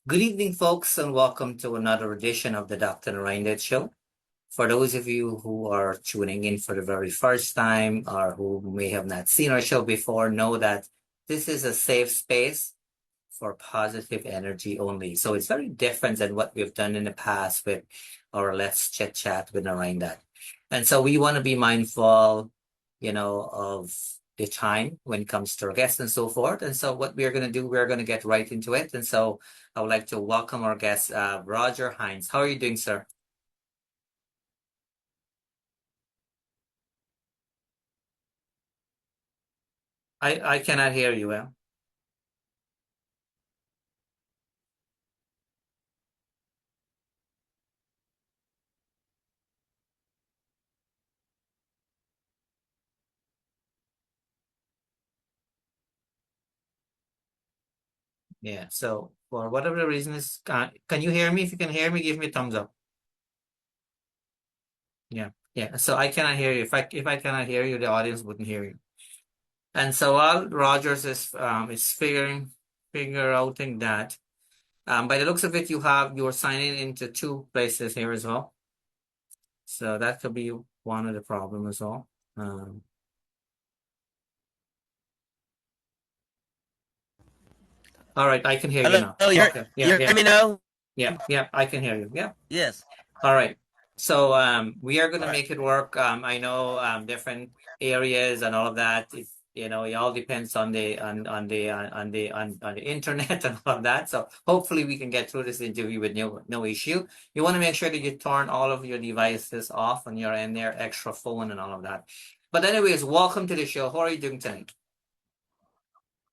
Good evening, folks, and welcome to another edition of the Dr. Narine Dat Show. For those of you who are tuning in for the very first time or who may have not seen our show before, know that this is a safe space for positive energy only. So it's very different than what we've done in the past with our Let's Chit Chat with Narine Dat. And so we want to be mindful, of the time when it comes to our guests and so forth. And so what we're going to do, we're going to get right into it. And so I would like to welcome our guest, Roger Hinds. How are you doing, sir? I cannot hear you well. Yeah. So for whatever the reason is, can you hear me? If you can hear me, give me a thumbs up. Yeah. Yeah. So I cannot hear you. If I cannot hear you, the audience wouldn't hear you. And so while Rogers is figure outing that, by the looks of it, you're signing into two places here as well. So that could be one of the problem as well. Um, all right, I can hear you Hello, now. you hear, Okay. you Yeah, hear yeah, me now? yeah, yeah. I can hear you. Yeah. Yes. All right. So we are going All to right. make it work. I know different areas and all of that. It all depends on the internet and all of that. So hopefully we can get through this interview with no issue. You want to make sure that you turn all of your devices off when you're in there, extra phone and all of that. But anyways, welcome to the show. How are you doing tonight?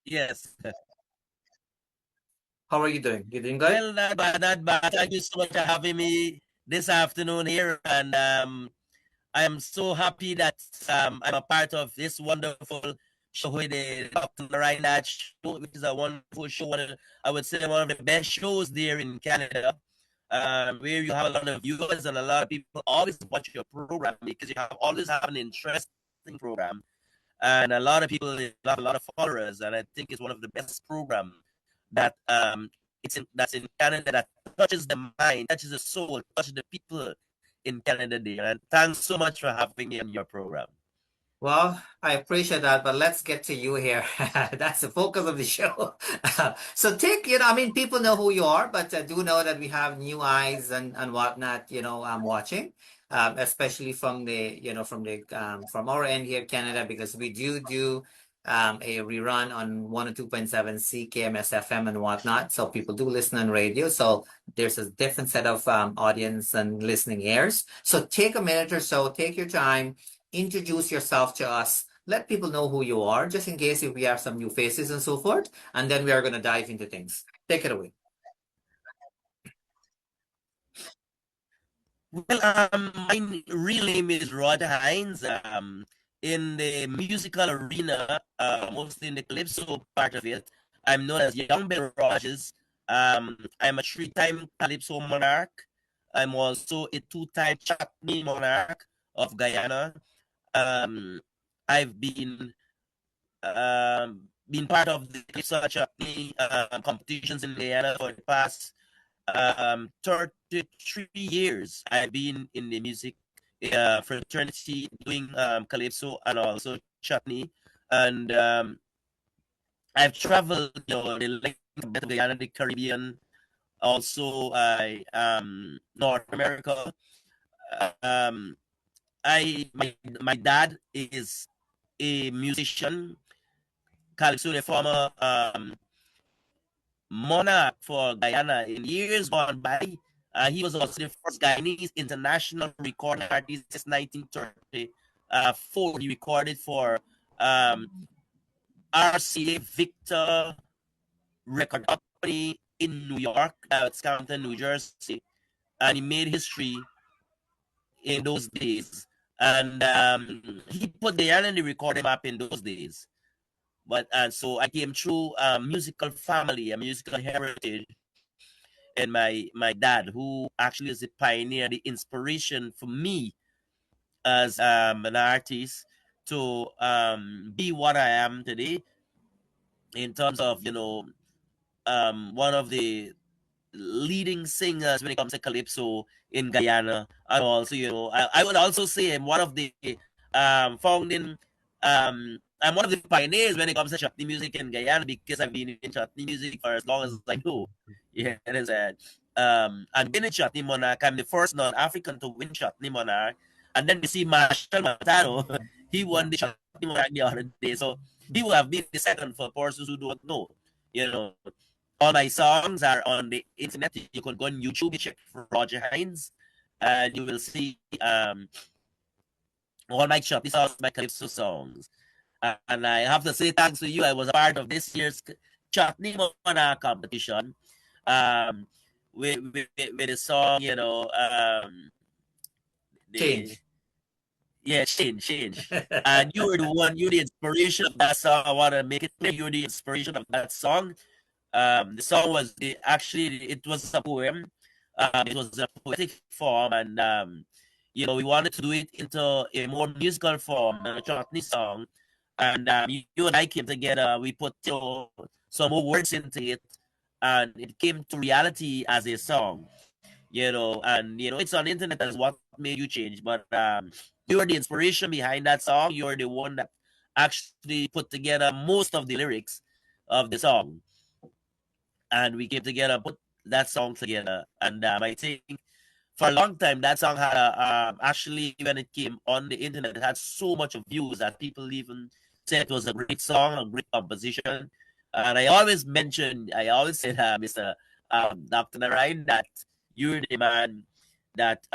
Yes. How are you doing? You doing good? Well, not bad, not bad. Thank you so much for having me this afternoon here. And I am so happy that I'm a part of this wonderful show with the Dr. Narine Dat Show, which is a wonderful show. I would say one of the best shows there in Canada, where you have a lot of viewers and a lot of people always watch your program because you always have an interesting program. And a lot of people have a lot of followers, and I think it's one of the best programs that that's in Canada that touches the mind, touches the soul, touches the people in Canada there. And thanks so much for having me on your program. Well, I appreciate that, but let's get to you here. That's the focus of the show. So I mean, people know who you are, but do know that we have new eyes and whatnot, I'm watching, especially from our end here, Canada, because we do a rerun on 102.7 CKMS FM and whatnot. So people do listen on radio. So there's a different set of audience and listening ears. So take a minute or so, take your time, introduce yourself to us. Let people know who you are, just in case if we have some new faces and so forth. And then we are going to dive into things. Take it away. Well, my real name is Roger Hinds. In the musical arena, mostly in the calypso part of it, I'm known as Young Bill Rogers. I'm a three-time calypso monarch. I'm also a two-time Chutney monarch of Guyana. Um, I've been part of the calypso Chutney competitions in Guyana for the past 33 years. I've been in the music fraternity doing calypso and also chutney. And I've traveled, the length of Guyana, the Caribbean, also North America. Um, my dad is a musician, calypso, the former monarch for Guyana in years gone by. He was also the first Guyanese international recording artist since 1934. He recorded for um, RCA Victor Record Company in New York, it's Compton, New Jersey, and he made history in those days. And he put Guyana in the recording map in those days. But and so I came through a musical family, a musical heritage, and my dad, who actually is the pioneer, the inspiration for me as an artist to be what I am today in terms of one of the leading singers when it comes to calypso in Guyana, and also, I would also say I'm one of the founding I'm one of the pioneers when it comes to Chutney music in Guyana, because I've been in Chutney music for as long as I know. Yeah, it is. And winning Chutney Monarch, I'm the first non-African to win Chutney Monarch, and then we see Marshall Matano. He won the Chutney Monarch the other day, so he will have been the second for persons who don't know. You know, all my songs are on the internet. You can go on YouTube, you check for Roger Hinds, and you will see all my Chutney songs, my Calypso songs. And I have to say thanks to you. I was a part of this year's Chutney Monarch competition, um, with the song, Change. Change. And you were the one, you're the inspiration of that song. I want to make it clear, you're the inspiration of that song. The song was it was a poem. It was a poetic form, and we wanted to do it into a more musical form, a Chutney song. And you and I came together. We put some more words into it, and it came to reality as a song. And it's on the internet as what made you change. But you are the inspiration behind that song. You're the one that actually put together most of the lyrics of the song, and we came together, put that song together. And I think for a long time that song had actually, when it came on the internet, it had so much of views that people even said it was a great song, a great composition. And I always said, Mr. Dr. Narine, that you're the man that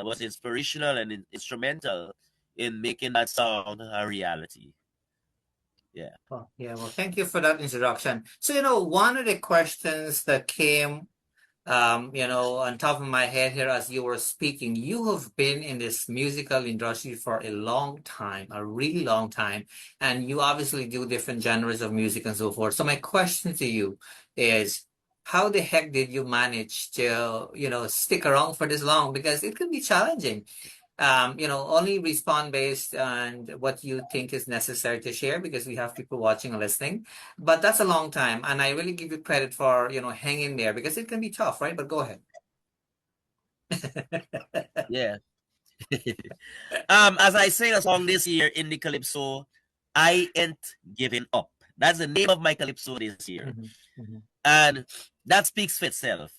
was inspirational and instrumental in making that song a reality. Yeah. Oh, yeah, well, thank you for that introduction. So, one of the questions that came, on top of my head here as you were speaking, you have been in this musical industry for a long time, a really long time, and you obviously do different genres of music and so forth. So my question to you is, how the heck did you manage to, stick around for this long? Because it can be challenging. Only respond based on what you think is necessary to share, because we have people watching and listening. But that's a long time, and I really give you credit for hanging there, because it can be tough, right? But go ahead. Yeah. As I sang a song this year in the Calypso, I ain't giving up. That's the name of my Calypso this year. And that speaks for itself.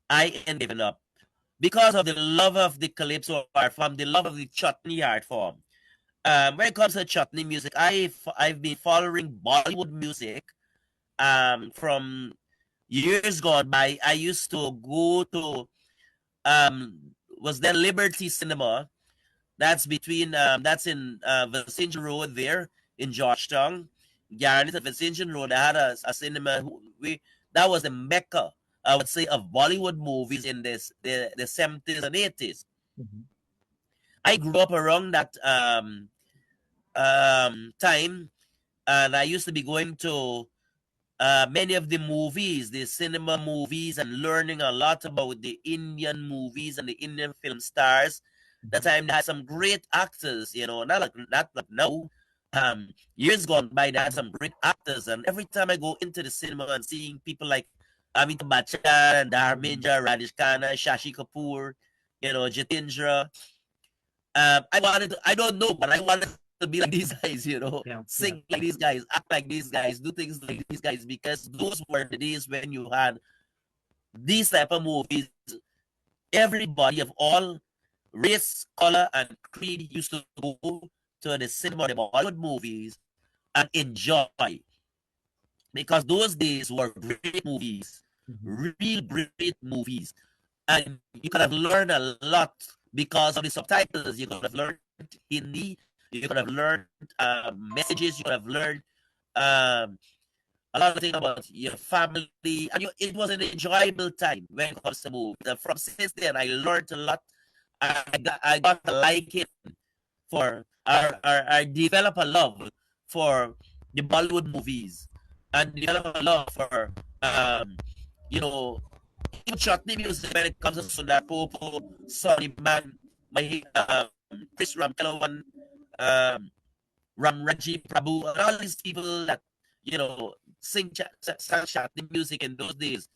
I ain't giving up. Because of the love of the Calypso art form, the love of the Chutney art form. When it comes to Chutney music, I've been following Bollywood music from years gone by. I used to go to was there Liberty Cinema. That's that's in Vincentian Road there in Georgetown. Guaranteed at Vincentian Road, I had a cinema. That was the mecca, I would say, of Bollywood movies in the 70s and 80s. I grew up around that time, and I used to be going to many of the movies, the cinema movies, and learning a lot about the Indian movies and the Indian film stars. That time they had some great actors, not like now. Years gone by, they had some great actors, and every time I go into the cinema and seeing people like Amitabh Bachchan, Dharmendra, Rajesh Khanna, Shashi Kapoor, Jitendra. I don't know, but I wanted to be like these guys, sing like these guys, act like these guys, do things like these guys, because those were the days when you had these type of movies. Everybody of all race, color, and creed used to go to the cinema, the Bollywood movies, and enjoy, because those days were great movies, real great movies, and you could have learned a lot because of the subtitles. You could have learned Hindi, you could have learned messages, you could have learned a lot of things about your family, and it was an enjoyable time when it comes to movies. And from since then, I learned a lot. I got a liking for, I developed a love for the Bollywood movies, and develop a love for Chutney music when it comes to Sundar Popo, Sonny Man, my Chris Ramkelawan, Ramraji Prabhu, and all these people that sing Chutney music in those days.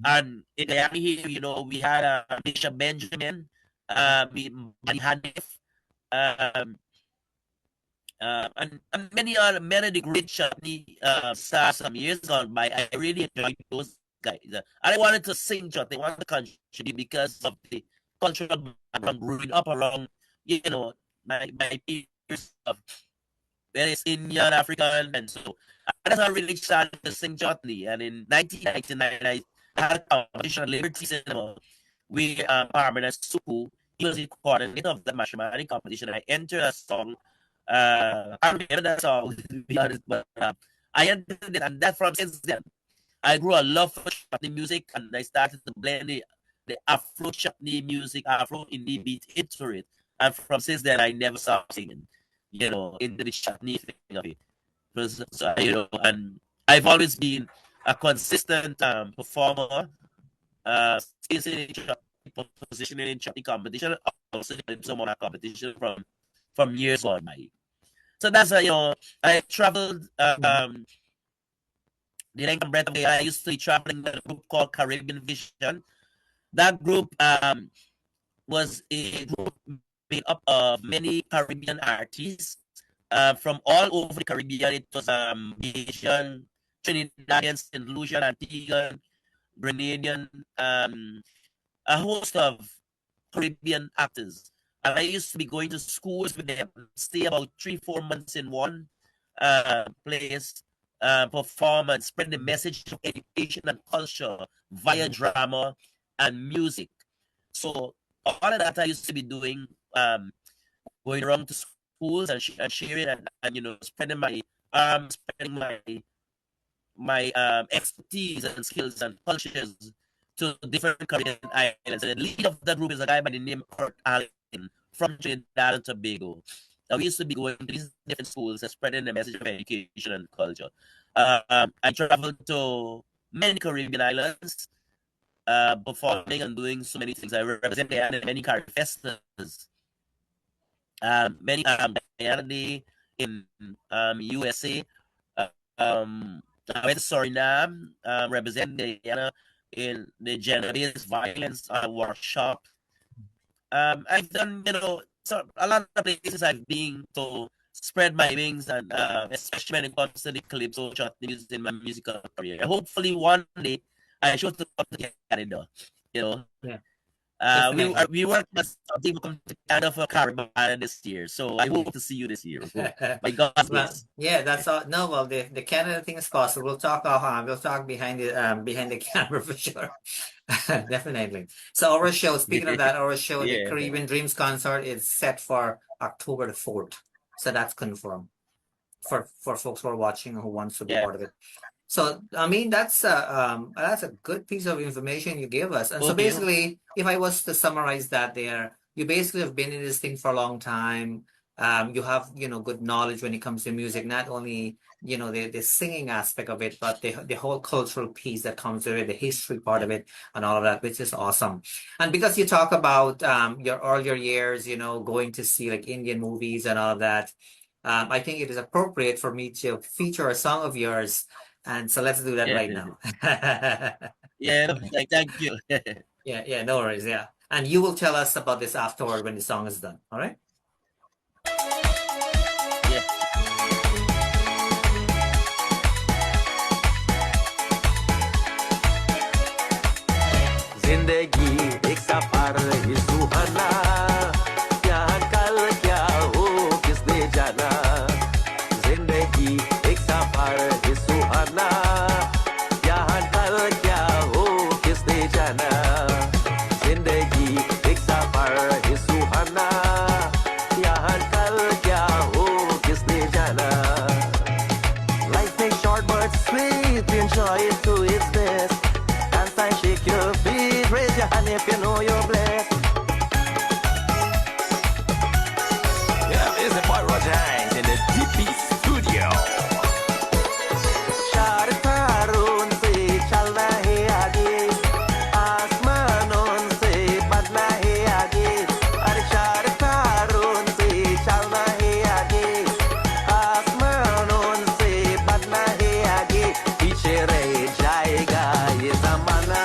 And in Miami here, you know, we had Bishop Benjamin, Buddy Hanif, um, and many of the great Chutney stars some years gone by. I really enjoyed those guys. And I wanted to sing Chutney, I wanted to contribute because of the cultural background growing up around, you know, my peers of various Indian, African, and so that's how I really started to sing Chutney. And in 1999, I had a competition at Liberty Cinema with Armin and Supu. He was the coordinator of the matrimony competition. I entered a song. I remember that song, to be honest, but I entered it, and that from since then, I grew a love for Chutney music, and I started to blend the Afro Chutney music, Afro indie beat into it. And from since then, I never stopped singing, you know, into the Chutney thing of it. So, you know, and I've always been a consistent performer, positioning in Chutney competition, also in some other competition from years on by. So that's you know, I traveled the length and breadth of the. I used to be traveling with a group called Caribbean Vision. That group was a group made up of many Caribbean artists from all over the Caribbean. It was Haitian, Trinidadian, St. Lucian, Antiguan, Grenadian, a host of Caribbean actors. And I used to be going to schools with them, stay about 3-4 months in one place, perform and spread the message of education and culture via drama and music. So all of that I used to be doing, going around to schools and sharing and you know spreading my expertise and skills and cultures to different Caribbean islands. And the lead of that group is a guy by the name of Kurt Allen from Trinidad and Tobago. Now, we used to be going to these different schools and spreading the message of education and culture. I traveled to many Caribbean islands, performing and doing so many things. I represent Guyana in many Caribbean festivals. Many Guyana Day in USA. I went to Suriname, represent Guyana in the gender-based violence workshop. I've done, you know, so a lot of places I've been to spread my wings, and especially when it comes to the calypso chutneys in my musical career. Hopefully, one day I should come to Canada. You know, yeah, we work on something to come to Canada for Caribbean this year, so I hope to see you this year. My God, well, yeah, that's all. No, well, the Canada thing is possible. We'll talk We'll talk behind the camera for sure. Definitely. So our show, speaking of that, our show, the yeah. Caribbean Dreams concert is set for October the 4th. So that's confirmed for folks who are watching who wants to be part of it. So I mean that's a good piece of information you gave us. And so basically, if I was to summarize that there, you basically have been in this thing for a long time. You have, you know, good knowledge when it comes to music, not only, you know, the singing aspect of it, but the whole cultural piece that comes with it, the history part of it, and all of that, which is awesome. And because you talk about your earlier years, you know, going to see like Indian movies and all of that, I think it is appropriate for me to feature a song of yours. And so let's do that right now. Yeah, thank you. Yeah, no worries. Yeah. And you will tell us about this afterward when the song is done. All right? जिंदगी एक सफर ही सुहाना, यहाँ कल क्या हो किसने जाना। जिंदगी एक सफर ही सुहाना, यहाँ कल क्या हो किसने जाना। जिंदगी एक सफर ही सुहाना, यहाँ कल क्या हो किसने जाना। Life is short but sweet, enjoy it to its best. Dance and shake your feet, raise your hand if you know you're blessed. Yeah, this is boy Roger Hinds in the DP studio. Shartarun se chalna hai aage, aasmanon se badna hai aage. Are shartarun se chalna hai aage, aasmanon se badna hai aage. Piche reh jayega ye zamana.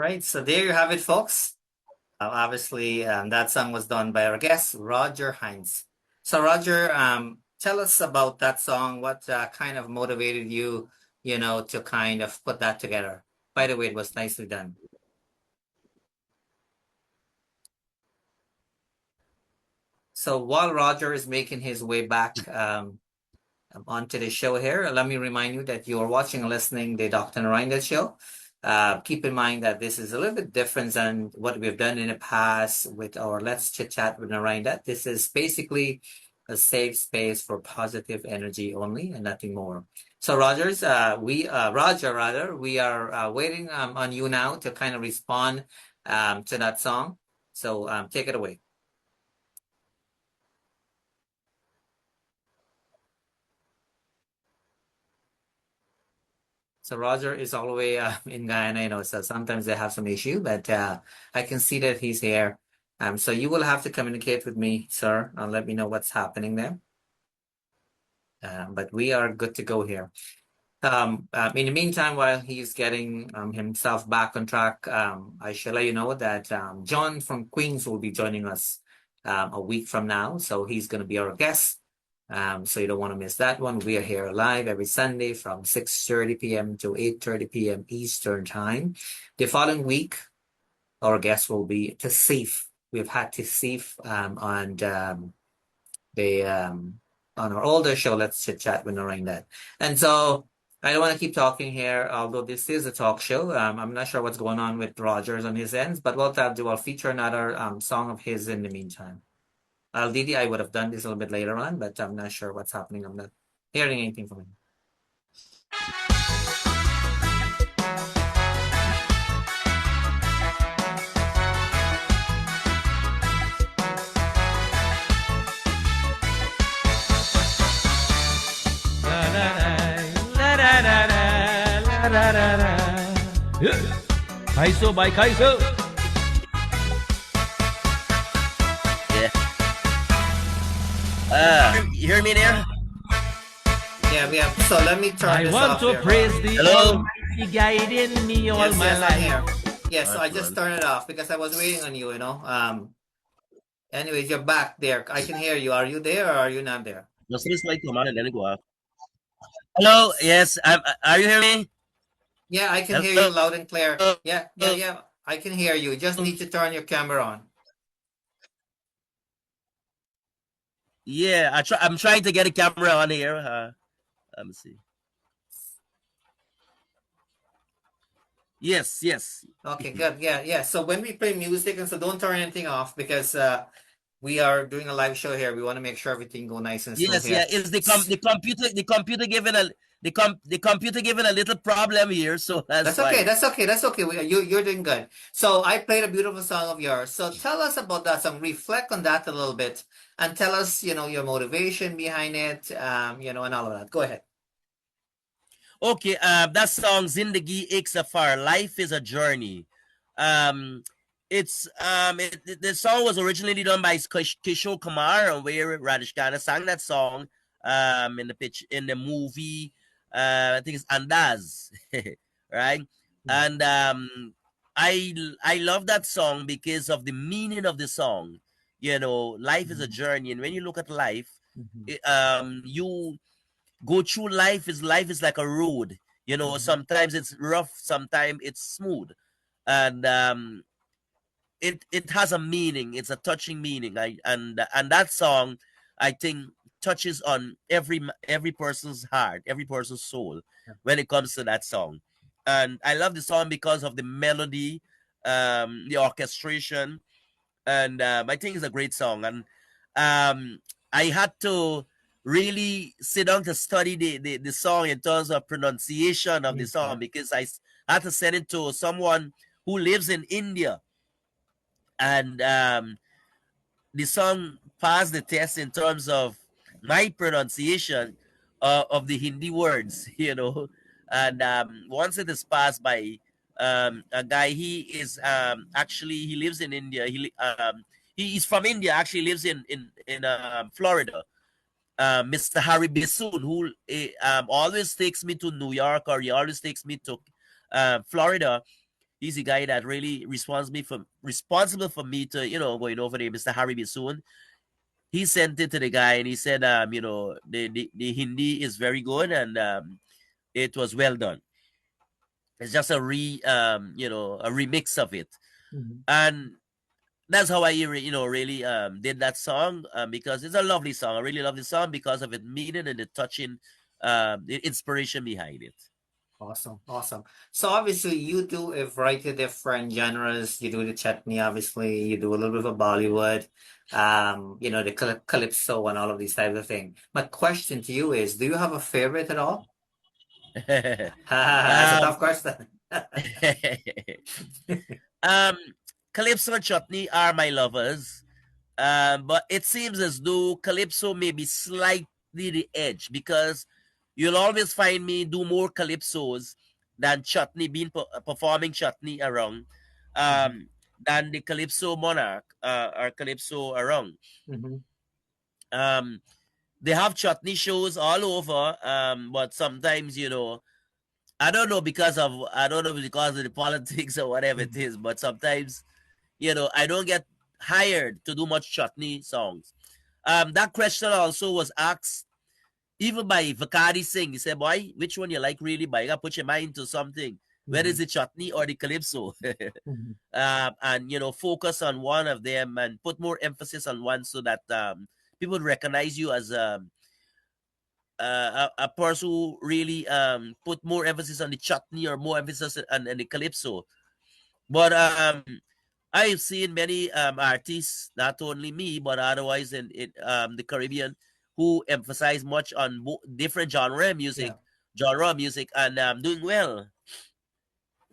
right, so there you have it, folks. Obviously, that song was done by our guest, Roger Hinds. So, Roger, tell us about that song. What kind of motivated you, to kind of put that together? By the way, it was nicely done. So, while Roger is making his way back onto the show here, let me remind you that you are watching and listening the Dr. Narine Dat Show. Keep in mind that this is a little bit different than what we've done in the past with our Let's Chit Chat with Narine Dat. This is basically a safe space for positive energy only and nothing more. So Roger rather, we are waiting on you now to kind of respond to that song. So take it away. So Roger is all the way in Guyana, so sometimes they have some issue, but I can see that he's here. So you will have to communicate with me, sir, and let me know what's happening there. But we are good to go here. In the meantime, while he's getting himself back on track, I shall let you know that John from Queens will be joining us a week from now. So he's going to be our guest. So you don't want to miss that one. We are here live every Sunday from 6:30 p.m. to 8:30 p.m. Eastern Time. The following week, our guest will be Tasif. We've had Tasif on our older show, Let's Chit Chat with Narine Dat. And so I don't want to keep talking here, although this is a talk show. I'm not sure what's going on with Rogers on his ends, but what I'll do, I'll feature another song of his in the meantime. Didi, I would have done this a little bit later on, but I'm not sure what's happening. I'm not hearing anything from him. Kaiso by Kaiso. You hear me there? Yeah, we have. So let me turn this off. I want to praise the Almighty guiding me all my life. I'm here. Yes, so I just turned it off because I was waiting on you, Anyways, you're back there. I can hear you. Are you there or are you not there? Just this mic come on and then go off. Hello, yes. Are you hearing me? Yeah, I can hear you loud and clear. Yeah. I can hear you. You just need to turn your camera on. Yeah, I'm trying to get a camera on here. Let me see. Yes. Okay, good. Yeah. So when we play music, and so don't turn anything off because we are doing a live show here. We want to make sure everything go nice and smooth. Yes, here. Is the computer giving a little problem here? So that's okay. That's okay. You're doing good. So I played a beautiful song of yours. So tell us about that song. Reflect on that a little bit, and tell us, your motivation behind it, and all of that. Go ahead. Okay, that song Zindagi Ek Safar, Life is a Journey. It's the song was originally done by Kishore Kumar, where Rajesh Khanna sang that song in the movie. I think it's Andaz, right? And I love that song because of the meaning of the song. Life is a journey, and when you look at life, you go through life is like a road. Sometimes it's rough, sometimes it's smooth, and it has a meaning. It's a touching meaning. And that song, I think, touches on every person's heart, every person's soul when it comes to that song. And I love the song because of the melody, the orchestration, and I think it's a great song. And I had to really sit down to study the song in terms of pronunciation of the song, because I had to send it to someone who lives in India, and the song passed the test in terms of my pronunciation of the Hindi words, and once it is passed by a guy, he lives in India. He is from India, actually lives in Florida. Mr. Harry Bissoon, who always takes me to New York, or he always takes me to Florida. He's the guy that really responsible for me to, going over there, Mr. Harry Bisoon. He sent it to the guy and he said, the Hindi is very good and it was well done. It's just a remix of it. Mhm. And that's how I, really did that song, because it's a lovely song, a really lovely song because of its meaning and the touching, the inspiration behind it. Awesome, awesome. So obviously you do a variety of different genres. You do the chutney, obviously. You do a little bit of Bollywood, the calypso and all of these types of things. My question to you is, do you have a favorite at all? That's a um, tough question. um, Calypso and Chutney are my lovers. But it seems as though Calypso may be slightly the edge because you'll always find me do more Calypsos than Chutney, performing Chutney around, Mhm, than the Calypso Monarch or Calypso around. mhm, Um, they have Chutney shows all over, but sometimes, I don't know because of the politics or whatever it mhm, is, but sometimes, I don't get hired to do much Chutney songs. That question also was asked even by Vakadi Singh. He said, boy, which one you like really, boy? You gotta put your mind to something. Whether it's mhm, the Chutney or the Calypso. mhm, And, focus on one of them and put more emphasis on one so that people recognize you as a person who really put more emphasis on the Chutney or more emphasis on the Calypso. But I've seen many artists, not only me, but otherwise in the Caribbean, who emphasize much on different yeah, genre of music, and doing well.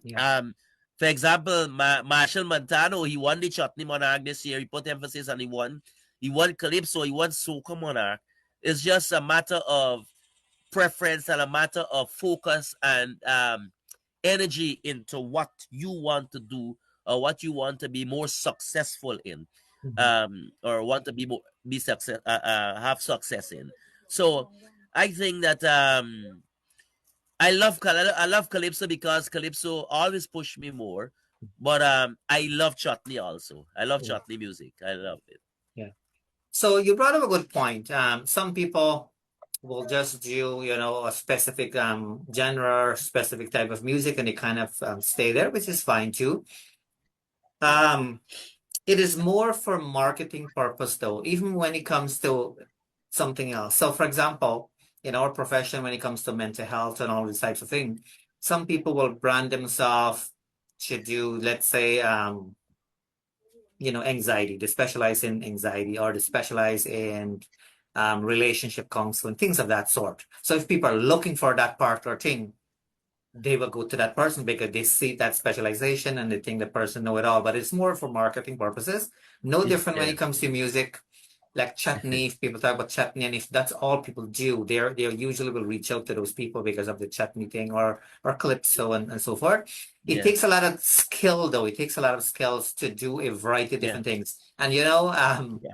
yeah. Um, for example, Marshall Montano, he won the Chutney Monarch this year. He put emphasis on he won Calypso, he won Soca Monarch. It's just a matter of preference and a matter of focus and energy into what you want to do or what you want to be more successful in, Mhm, or want to be success have success in. So I think that I love Calypso because Calypso always push me more, but I love Chutney also. I love yeah, Chutney music. I love it. yeah. So you brought up a good point. Some people will just do, a specific genre, specific type of music, and they kind of stay there, which is fine too. Um, it is more for marketing purpose though, even when it comes to something else. So for example, in our profession, when it comes to mental health and all these types of things, some people will brand themselves to do, let's say, anxiety. They specialize in anxiety or they specialize in relationship counseling, things of that sort. So if people are looking for that particular thing, they will go to that person because they see that specialization and they think the person know it all. But it's more for marketing purposes. No different when it Yes. comes to music. Like chutney, if people talk about chutney, and if that's all people do, they usually will reach out to those people because of the chutney thing or calypso and so forth. It Yes. takes a lot of skill though. It takes a lot of skills to do a variety of Yeah. different things. And Yeah.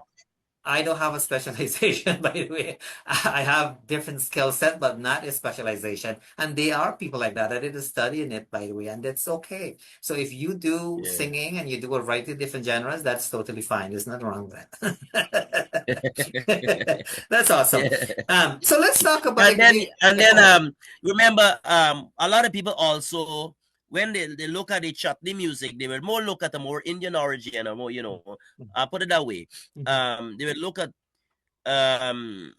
I don't have a specialization, by the way. I have different skill set, but not a specialization. And there are people like that. I did a study in it, by the way, and that's okay. So if you do Yeah. singing and you do a variety of different genres, that's totally fine. There's nothing wrong with that. That's awesome. Yeah. So let's talk about And then go ahead. remember, a lot of people also, when they look at the chutney music, they will more look at the more Indian origin or more, I'll put it that way. Mhm, They will look at um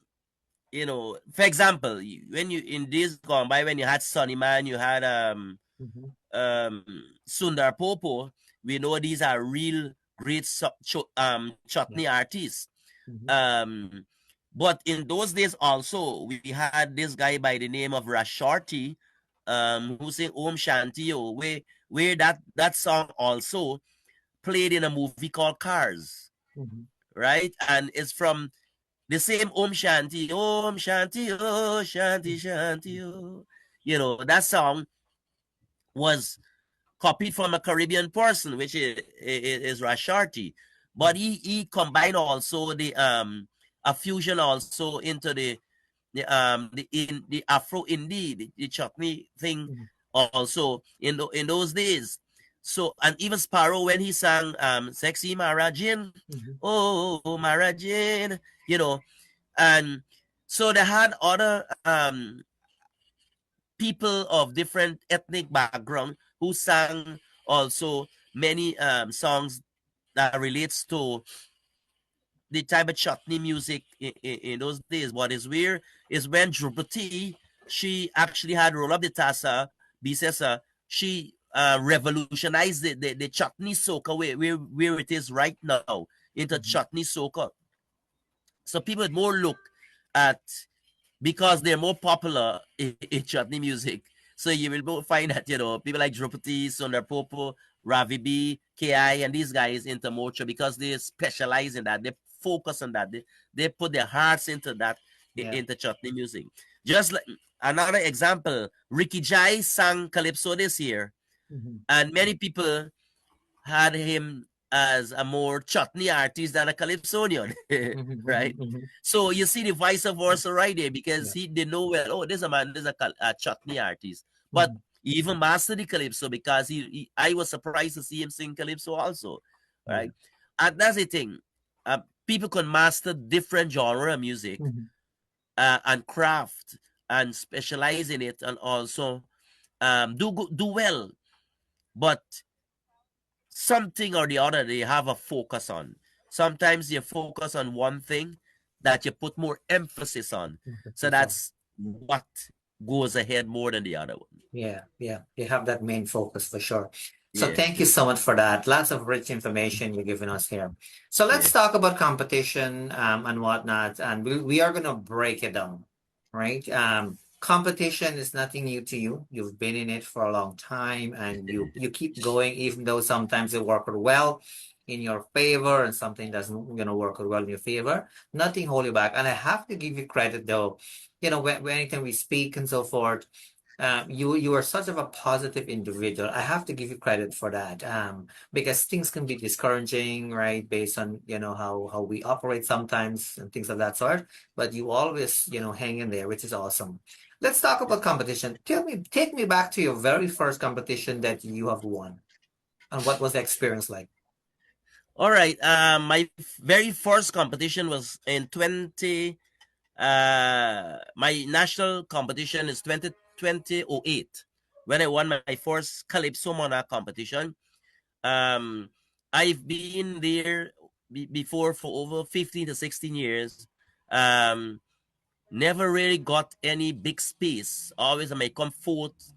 for example, when you in days gone by, when you had Sunny Man, you had mhm, um Sundar Popo, we know these are real great yeah, chutney artists. mhm, um but in those days also, we had this guy by the name of Rashorty, who sang Om Shanti O, where that song also played in a movie called Cars, mhm, right? And it's from the same Om Shanti, Om Shanti, Oh Shanti mhm, Shanti, Oh. That song was copied from a Caribbean person, which is Rashorty. mhm, But he combined also a fusion also into the Afro indie, the chutney thing mhm, also in those days. So, and even Sparrow, when he sang Sexy Mara Jane, oh, Mara Jane, you know, and so they had other people of different ethnic background who sang also many songs that relates to the type of chutney music in those days. What is weird is when Drupati, she actually had Roll Up the Tassa, Bisesa, she revolutionized the chutney soca where it is right now into chutney soca. So people would more look at, because they're more popular in chutney music. So you will find that, you know, people like Drupati, Sundar Popo, Ravi B, KI, and these guys into Mocha, because they specialize in that. They focus on that. They put their hearts into that, into chutney music. Just like another example, Ricky Jai sang Calypso this year, and many people had him as a more chutney artist than a calypsonian, right? So you see the vice versa right there, because he didn't know, well, oh, there's a man, there's a chutney artist, but he even mastered the calypso, because I was surprised to see him sing calypso also, right? And that's the thing. People can master different genre of music and craft and specialize in it, and also do well, but something or the other they have a focus on. Sometimes you focus on one thing that you put more emphasis on. So that's what goes ahead more than the other one. Yeah, you have that main focus for sure. So thank you so much for that. Lots of rich information you're giving us here. So let's talk about competition and whatnot, and we are gonna break it down, right? Competition is nothing new to you. You've been in it for a long time, and you keep going, even though sometimes it worked well in your favor and something doesn't work well in your favor. Nothing hold you back. And I have to give you credit though. When anytime we speak and so forth, you are such of a positive individual. I have to give you credit for that. Because things can be discouraging, right? Based on how we operate sometimes and things of that sort. But you always hang in there, which is awesome. Let's talk about competition. Take me back to your very first competition that you have won, and what was the experience like? All right. My very first competition was in 20. My national competition is 2008, when I won my first Calypso Monarch competition. I've been there before for over 15 to 16 years. Never really got any big space. Always I may come fourth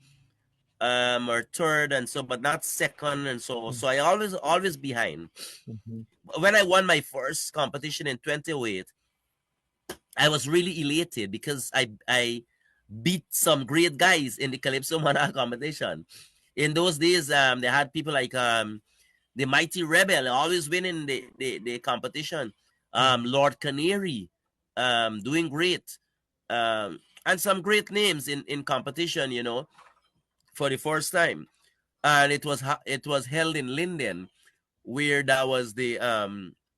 or third, and so, but not second, and so I always behind. When I won my first competition in 2008, I was really elated because I beat some great guys in the Calypso Monarch competition. In those days, they had people like the Mighty Rebel, always winning the competition. Lord Canary, doing great. And some great names in competition, for the first time. And it was held in Linden, where that was the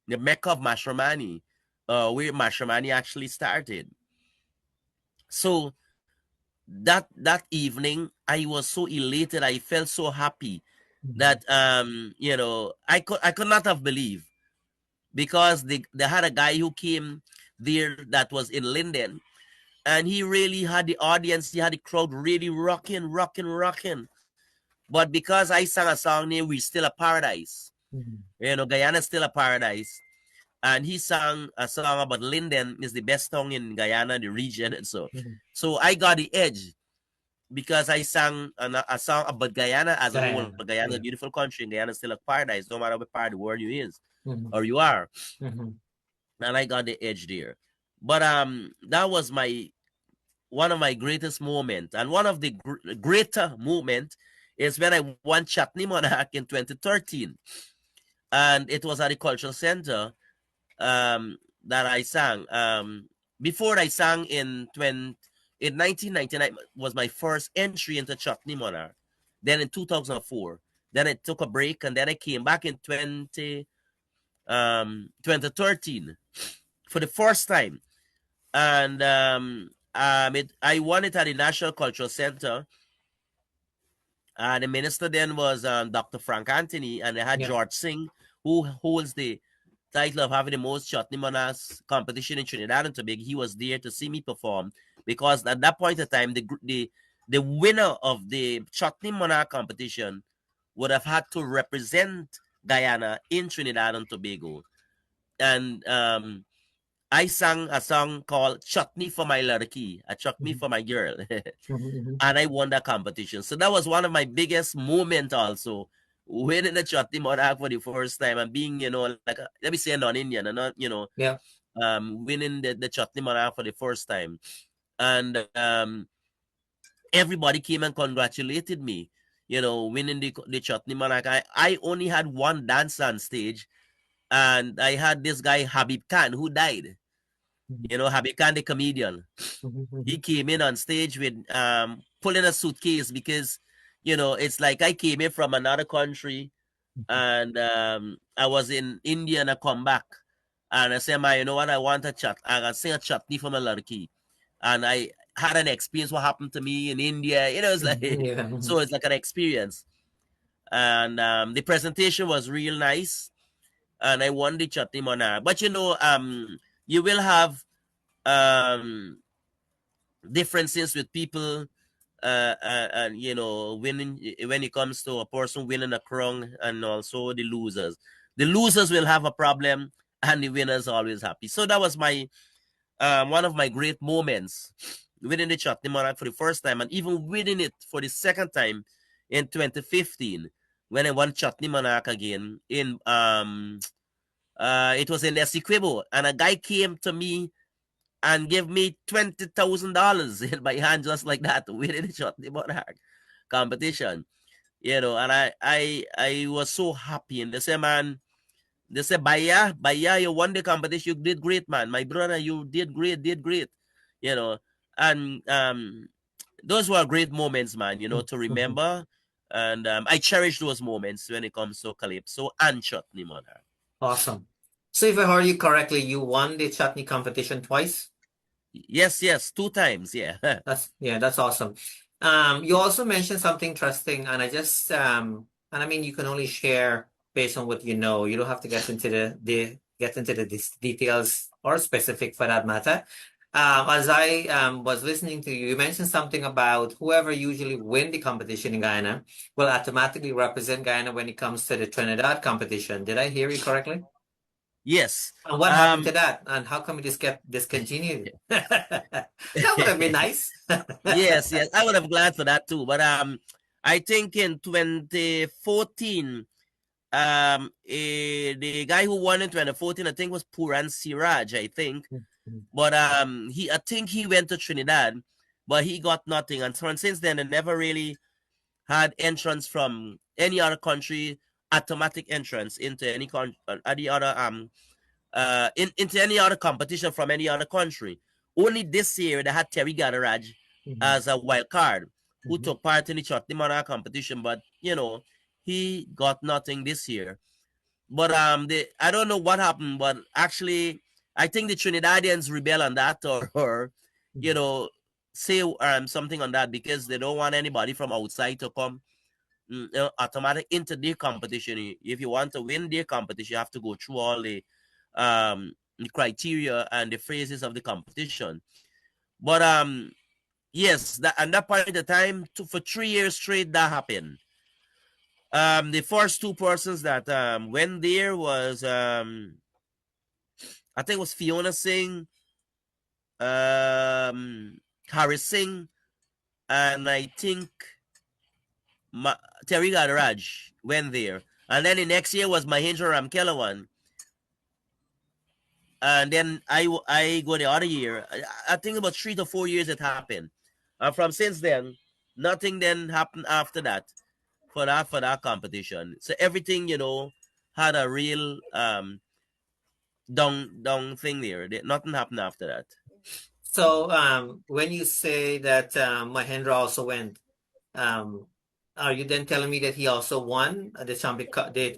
Mecca of Mashramani, where Mashramani actually started. So that evening, I was so elated. I felt so happy that I could not have believed, because they had a guy who came there that was in Linden, and he really had the audience, he had the crowd really rocking. But because I sang a song named "We Still a Paradise," Guyana's still a paradise, and he sang a song about Linden is the best song in Guyana, the region, and so I got the edge, because I sang a song about Guyana as a whole. Guyana is a beautiful country, and Guyana is still a paradise, no matter what part of the world you is or you are. And I got the edge there. But that was one of my greatest moments, and one of the greater moment is when I won Chutney Monarch in 2013, and it was at the cultural center that I sang. Before I sang in 1999 was my first entry into Chutney Monarch. Then in 2004, then I took a break, and then I came back in 2013 for the first time, and I won it at the National Cultural Center, The minister then was Dr. Frank Anthony, and they had Yeah. George Singh, who holds the title of having the most Chutney Monarchs competition in Trinidad and Tobago. He was there to see me perform, because at that point in time, the winner of the Chutney Monarch competition would have had to represent Guyana in Trinidad and Tobago. And I sang a song called Chutney for My Larki, a Chutney for my girl. And I won that competition. So that was one of my biggest moments also, winning the Chutney Monarch for the first time and being, like, let me say a non-Indian and not, Yeah. winning the Chutney Monarch for the first time. And everybody came and congratulated me, winning the Chutney Monarch. I only had one dance on stage, and I had this guy, Habib Khan, who died. Habib Khan, the comedian. He came in on stage with pulling a suitcase because, it's like I came in from another country, and I was in India, and I come back. And I said, you know what, I want a chat. I got sing a chutney for my larki. And I had an experience what happened to me in India. It's like, Yeah. so it's like an experience. And the presentation was real nice. And I won the chutney monarch. But, you will have differences with people, and winning when it comes to a person winning a crown, and also the losers. The losers will have a problem, and the winners are always happy. So that was my one of my great moments, winning the Chutney Monarch for the first time, and even winning it for the second time in 2015 when I won Chutney Monarch again in it was in Essequibo, and a guy came to me and gave me $20,000 in my hand just like that, winning the Chutney Monarch competition. And I was so happy. And they say, man, Baya, you won the competition. You did great, man. My brother, you did great. And those were great moments, man, to remember. And I cherish those moments when it comes to Calypso and Chutney Monarch. Awesome. So if I heard you correctly, you won the chutney competition twice? Yes, 2 times, yeah. That's awesome. You also mentioned something interesting, and and I mean, you can only share based on what you know. You don't have to get into the details or specific for that matter. As I was listening to you, you mentioned something about whoever usually win the competition in Guyana will automatically represent Guyana when it comes to the Trinidad competition. Did I hear you correctly? Yes. And what happened to that? And how come it just kept discontinued? That would have been nice. Yes, I would have glad for that too. But I think in 2014, the guy who won in 2014, I think was Puran Siraj, I think. But I think he went to Trinidad, but he got nothing. And since then, they never really had entrance from any other country, automatic entrance into any into any other competition from any other country. Only this year they had Terry Gadaraj as a wild card who took part in the Chutney Monarch competition, but he got nothing this year. But I don't know what happened, but actually I think the Trinidadians rebel on that, or say something on that, because they don't want anybody from outside to come automatic into their competition. If you want to win their competition, you have to go through all the criteria and the phases of the competition. But yes, that point of the time, for 3 years straight, that happened. The first 2 persons that went there was I think it was Fiona Singh, Harris Singh, and I think Terry Gadaraj went there. And then the next year was Mahendra Ramkelawan. And then I go the other year. I think about 3 to 4 years it happened. And from since then, nothing then happened after that for that competition. So everything, had a real down thing there. Nothing happened after that. So when you say that Mahendra also went, are you then telling me that he also won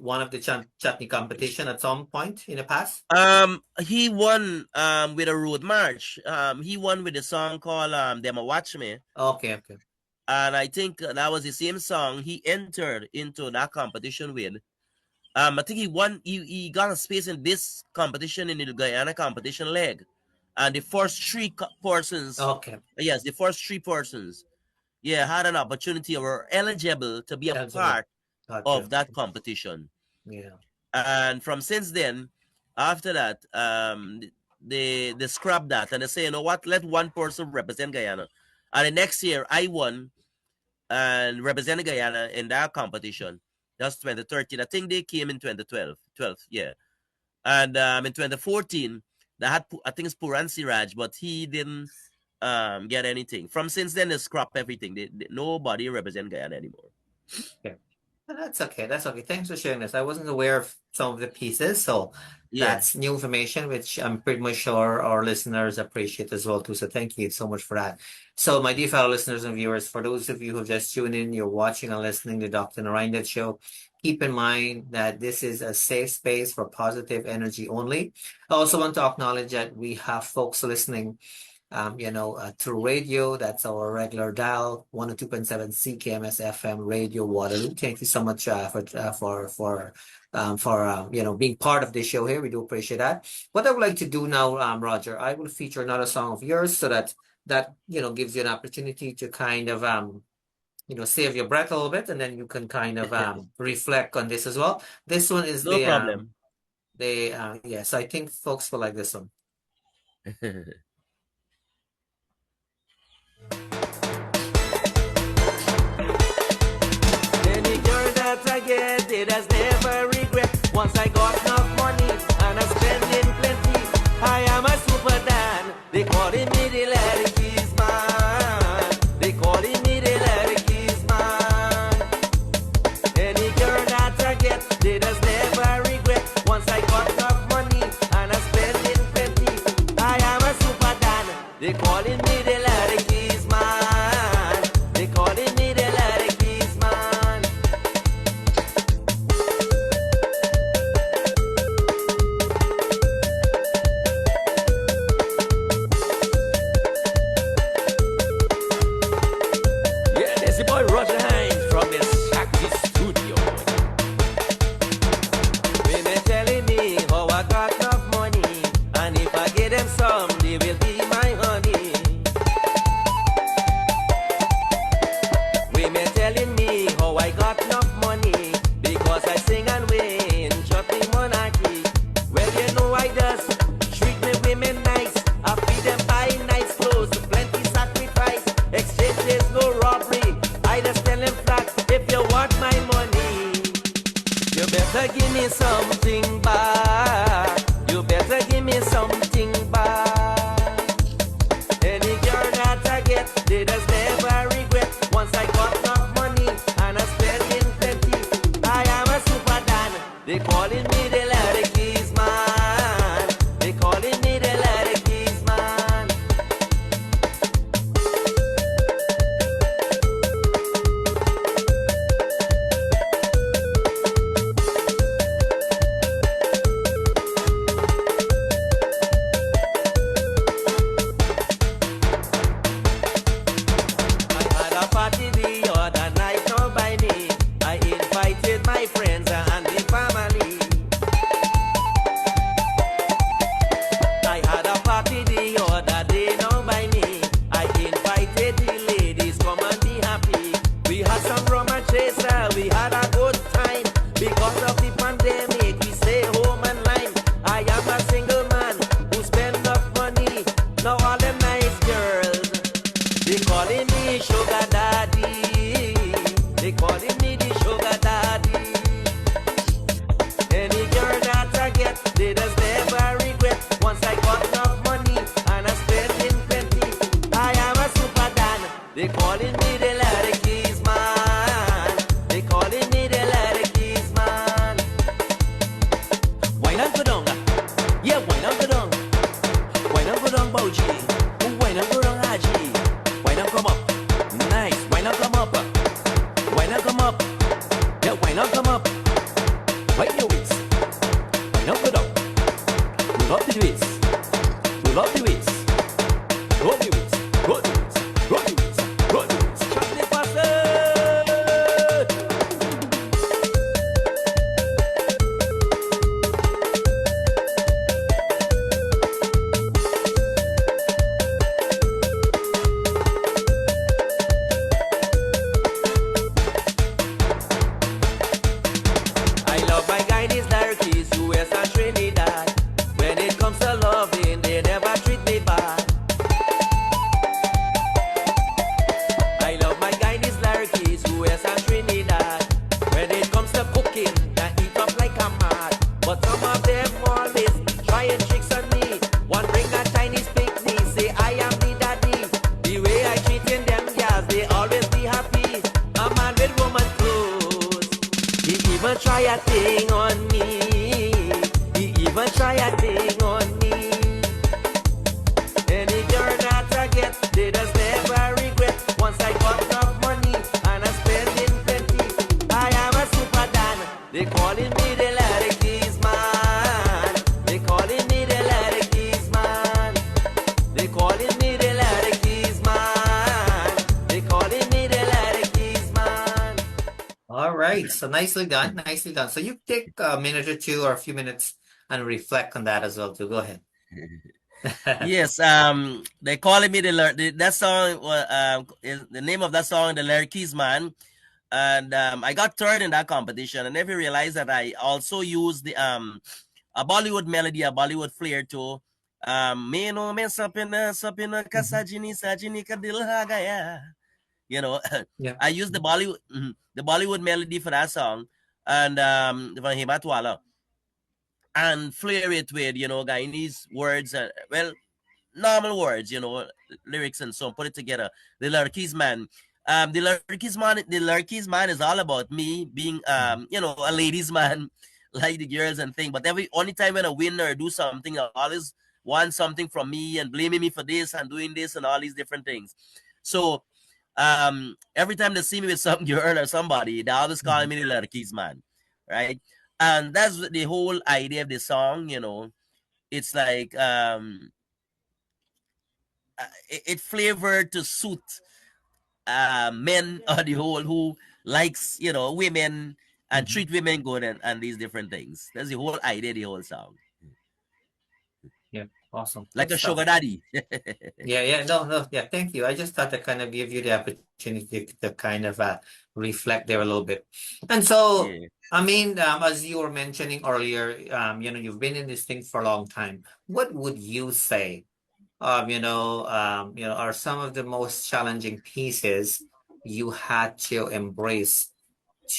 one of the chutney competition at some point in the past? He won with a road march. He won with a song called "Them a Watch Me." Okay. And I think that was the same song he entered into that competition with. I think he won. He got a space in this competition in the Guyana competition leg, and the first three persons. Okay. Yes, the first three persons. Yeah, had an opportunity or were eligible to be a part of that competition. Yeah. And from since then, after that, they scrapped that and they say, you know what? Let one person represent Guyana. And the next year, I won and represented Guyana in that competition. That's 2013. I think they came in 2012. Yeah. And in 2014, they had, I think it's Puran Siraj, but he didn't get anything. From since then, they scrap everything. Nobody represent Guyana anymore. Okay. That's okay. That's okay. Thanks for sharing this. I wasn't aware of some of the pieces, so Yeah. that's new information, which I'm pretty much sure our listeners appreciate as well too. So thank you so much for that. So my dear fellow listeners and viewers, for those of you who have just tuned in, you're watching and listening to Dr. Narine Dat Show. Keep in mind that this is a safe space for positive energy only. I also want to acknowledge that we have folks listening through radio. That's our regular dial, 102.7 CKMS FM Radio Waterloo. Thank you so much for being part of this show here. We do appreciate that. What I would like to do now, Roger, I will feature another song of yours so that gives you an opportunity to kind of save your breath a little bit, and then you can kind of reflect on this as well. This one is no problem. Yes, I think folks will like this one. It has never regret. Once I got enough money and I spend it plenty. I am a super Dan. They calling me the Larry Keys man. They calling me the Larry Keys man. Any girl that I get, it has never regret. Once I got enough money and I spend it plenty. I am a super Dan. They calling me the Larry Keys man. They calling me the Larry Keys man. Roger Hinds from the Chutney studio. Women telling me how I got enough money, and if I get them some, they will be my honey. Women telling me how I got enough money, because I sing and win Chutney monarchy. Well, you know I does treat me women nice. I feed them buy nice clothes, plenty sacrifice. Exchange is no robbery. I just tell them flat, if you want my money, you better give me something back. You better give me something back. Any girl that I get, they just never regret. Once I got enough money and I spend in plenty. I am a super Dan. They calling me the Larry Keys man. They calling me the Larry Keys man. I had a party the other night, not by me. I invited my friends and the family. I had a party the other day, not by me. I invited the ladies, come and be happy. We had some rum and chaser, we had a good time. Because of the pandemic, we stay home and line. I am a single man who spend enough money. Now all them nice girls, they calling me sugar daddy. They calling me the sugar daddy. Any girl that I get, they just never regret. Once I got enough money and I spend in plenty. I am a super Dan. They calling me the Larry Keys man. They calling me the Larry Keys man. Why not go down? Yeah, why not go down? Why not go down, Boji? Why not go down, Haji? Why not come up? Nice. Why not come up? Why not come up? Yeah, why not come up? Why your waist? Why not go down? Roll up the waist. Roll up the waist. Roll the waist. Roll the waist. Roll the waist. Roll the waist. Chutney for try a thing on me. He even try a thing on me. Any girl that I get, they just never regret. Once I got enough money and I spend it plenty, I am a super Dan. They calling me the ladies man. They calling me the ladies man. They calling me the ladies man. They calling me the ladies man. All right. So nicely done. Nicely done. So you take a minute or two or a few minutes and reflect on that as well too. Go ahead. Yes, they calling me that song. Is the name of that song, the Lyric's Man, and I got third in that competition. And never realized that I also used the a Bollywood melody, a Bollywood flair too. Me no me sapina ka sajini ka dil ha gaya. You know, Yeah. I used the Bollywood melody for that song, and from Himatwala, and flair it with Guyanese words, well, normal words, lyrics and so on, put it together. The Lyric's Man. The Lyric's Man is all about me being a ladies man, like the girls and thing. But every only time when I win or do something, I always want something from me and blaming me for this and doing this and all these different things. So every time they see me with some girl or somebody, they always call me the Lyric's Man, right? And that's the whole idea of the song. It's like it flavored to suit men on the whole who likes women and treat women good and these different things. That's the whole idea of the whole song. Yeah. Awesome. Like Good a stuff. sugar daddy. Yeah. No. Yeah. Thank you. I just thought to kind of give you the opportunity to kind of reflect there a little bit. And so, Yeah. I mean, as you were mentioning earlier, you've been in this thing for a long time. What would you say, are some of the most challenging pieces you had to embrace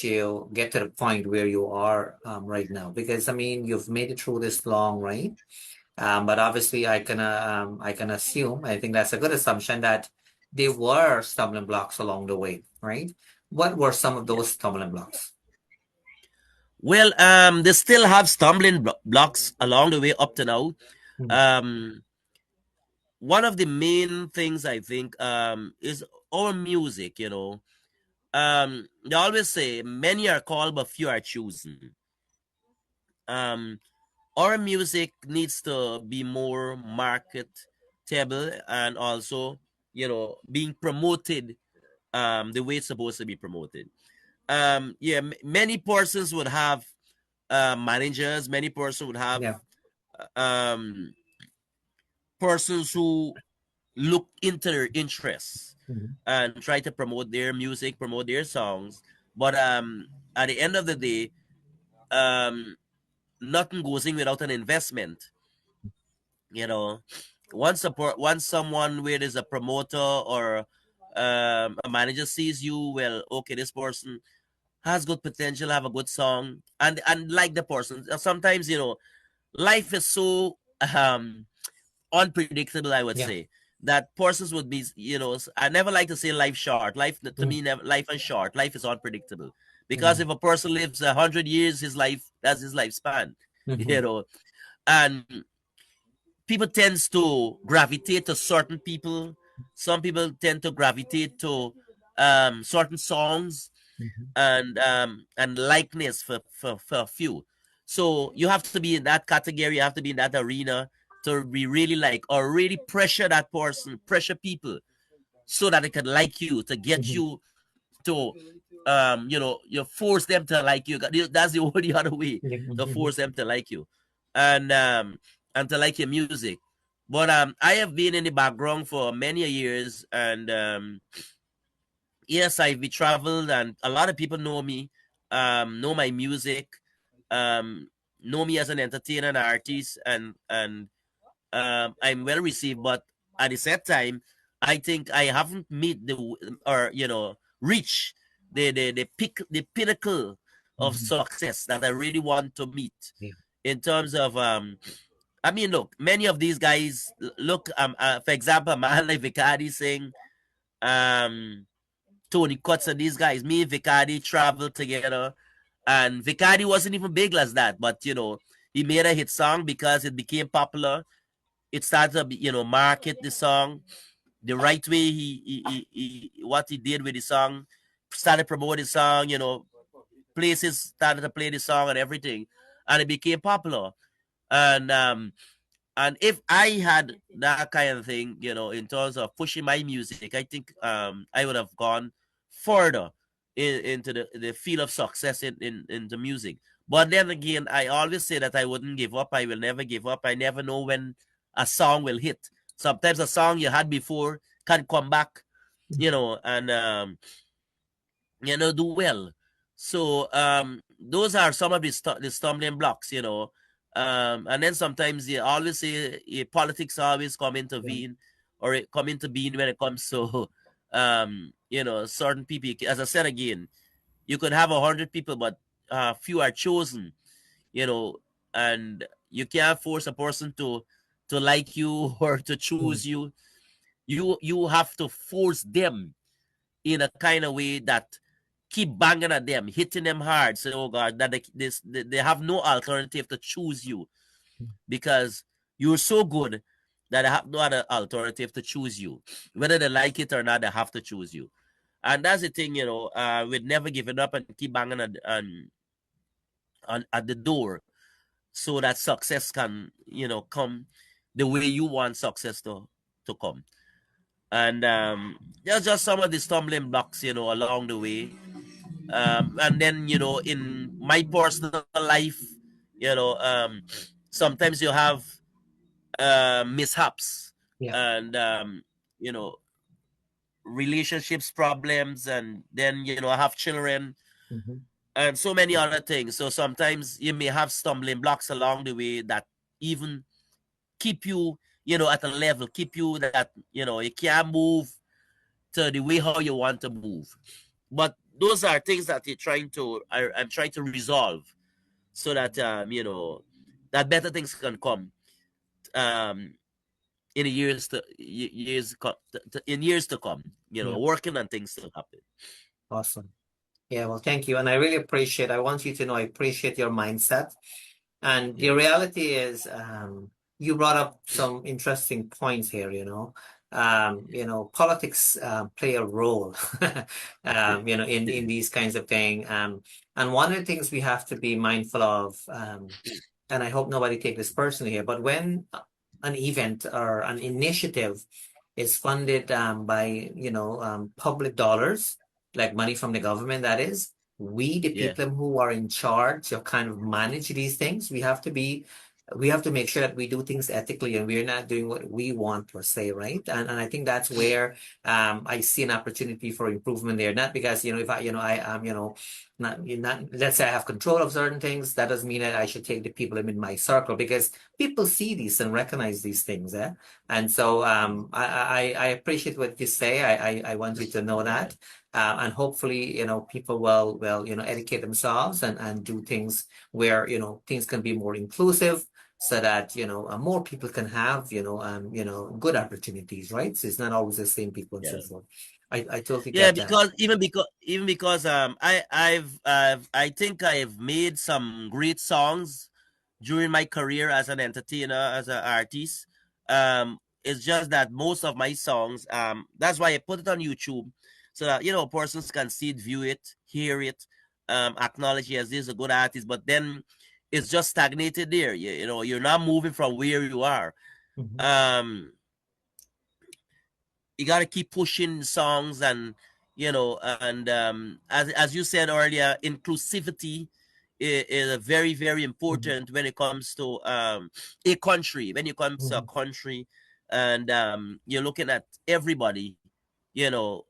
to get to the point where you are right now? Because I mean, you've made it through this long, right? But obviously, I can assume. I think that's a good assumption that there were stumbling blocks along the way, right? What were some of Yeah. those stumbling blocks? Well, they still have stumbling blocks along the way up to now. Mhm. Um, one of the main things I think is our music. They always say many are called but few are chosen. Um, our music needs to be more marketable and also being promoted the way it's supposed to be promoted. Many persons would have managers, many persons would have Yeah. um persons who look into their interests Mhm. and try to promote their music, promote their songs. But at the end of the day, um nothing goes in without an investment. you know once someone where there's a promoter or a manager sees you, well, okay, this person has good potential, have a good song, and like the person, sometimes life is so unpredictable, I would Yeah. say, that persons would be, I never like to say life short. Life to Mhm. me, never, life is short. Life is unpredictable, because Mhm. if a person lives 100 years, his life, that's his lifespan. you Mhm. know and people tends to gravitate to certain people. Some people tend to gravitate to certain songs Mhm. and likeness for a few. So you have to be in that category. You have to be in that arena to be really like, or really pressure that person, pressure people, so that they can like you, to get Mhm. you to you force them to like you. That's the only other way Yeah. to Mhm. force them to like you, and and to like your music. But I have been in the background for many years, and yes, I've traveled, and a lot of people know me, know my music, um, know me as an entertainer and artist, and I'm well received. But at the same time, I think I haven't meet or reach the pinnacle of Mhm. success that I really want to meet, Yeah. in terms of I mean, look, many of these guys, look, for example, a man like Vicardi Singh, um Tony Cuts, and these guys, me and Vicardi travel together, And Vicardi wasn't even big as that, but you know, he made a hit song because it became popular. It started to, you know, market the song the right way. He what he did with the song, started promoting the song, you know, places started to play the song and everything, and it became popular. And if I had that kind of thing, you know, in terms of pushing my music, I think I would have gone further into the field of success in the music. But then again, I always say that I wouldn't give up. I will never give up. I never know when a song will hit. Sometimes a song you had before can come back, you know, and you know, do well. So those are some of the stumbling blocks, you know. And then sometimes you always say politics always come intervene or it come into being when it comes to you know, certain people. As I said again, you could have 100 people, but few are chosen, you know, and you can't force a person to like you or to choose you. You have to force them in a kind of way that keep banging at them, hitting them hard. So, oh God, that they have no alternative to choose you because you're so good that they have no other alternative to choose you. Whether they like it or not, they have to choose you. And that's the thing, you know, with never giving up and keep banging at the door so that success can, you know, come the way you want success to come. And there's just some of the stumbling blocks, you know, along the way. And then, you know, in my personal life, you know, sometimes you have mishaps and you know, relationships problems, and then, you know, I have children and so many other things. So sometimes you may have stumbling blocks along the way that even keep you, you know, at a level, keep you that, you know, you can't move to the way how you want to move. But those are things that I'm trying to resolve so that you know, that better things can come um in the years to come, you know, working on things to happen. Awesome. Yeah, well, thank you. And I really appreciate, I want you to know I appreciate your mindset. And the reality is, you brought up some interesting points here, you know. You know, politics play a role, you know, in these kinds of things. And one of the things we have to be mindful of, and I hope nobody take this personally here, but when an event or an initiative is funded by, you know, public dollars, like money from the government, that is, we, the people who are in charge of kind of manage these things, we have to make sure that we do things ethically and we're not doing what we want per se, right? And I think that's where I see an opportunity for improvement there. Not because, you know, if I, you know, I am, you know, not let's say I have control of certain things, that doesn't mean that I should take the people in my circle, because people see these and recognize these things. And so I appreciate what you say. I want you to know that. And hopefully, you know, people will, you know, educate themselves and do things where, you know, things can be more inclusive, so that, you know, more people can have, you know, good opportunities, right? So it's not always the same people and so forth. I totally get that. Because I think I've made some great songs during my career as an entertainer, as an artist. It's just that most of my songs, that's why I put it on YouTube, so that, you know, persons can see it, view it, hear it, acknowledge, yes, this is a good artist, but then it's just stagnated there. You know, you're not moving from where you are. You got to keep pushing songs, and, you know, and as you said earlier, inclusivity is very, very important when it comes to a country. When it comes to a country, and you're looking at everybody, you know,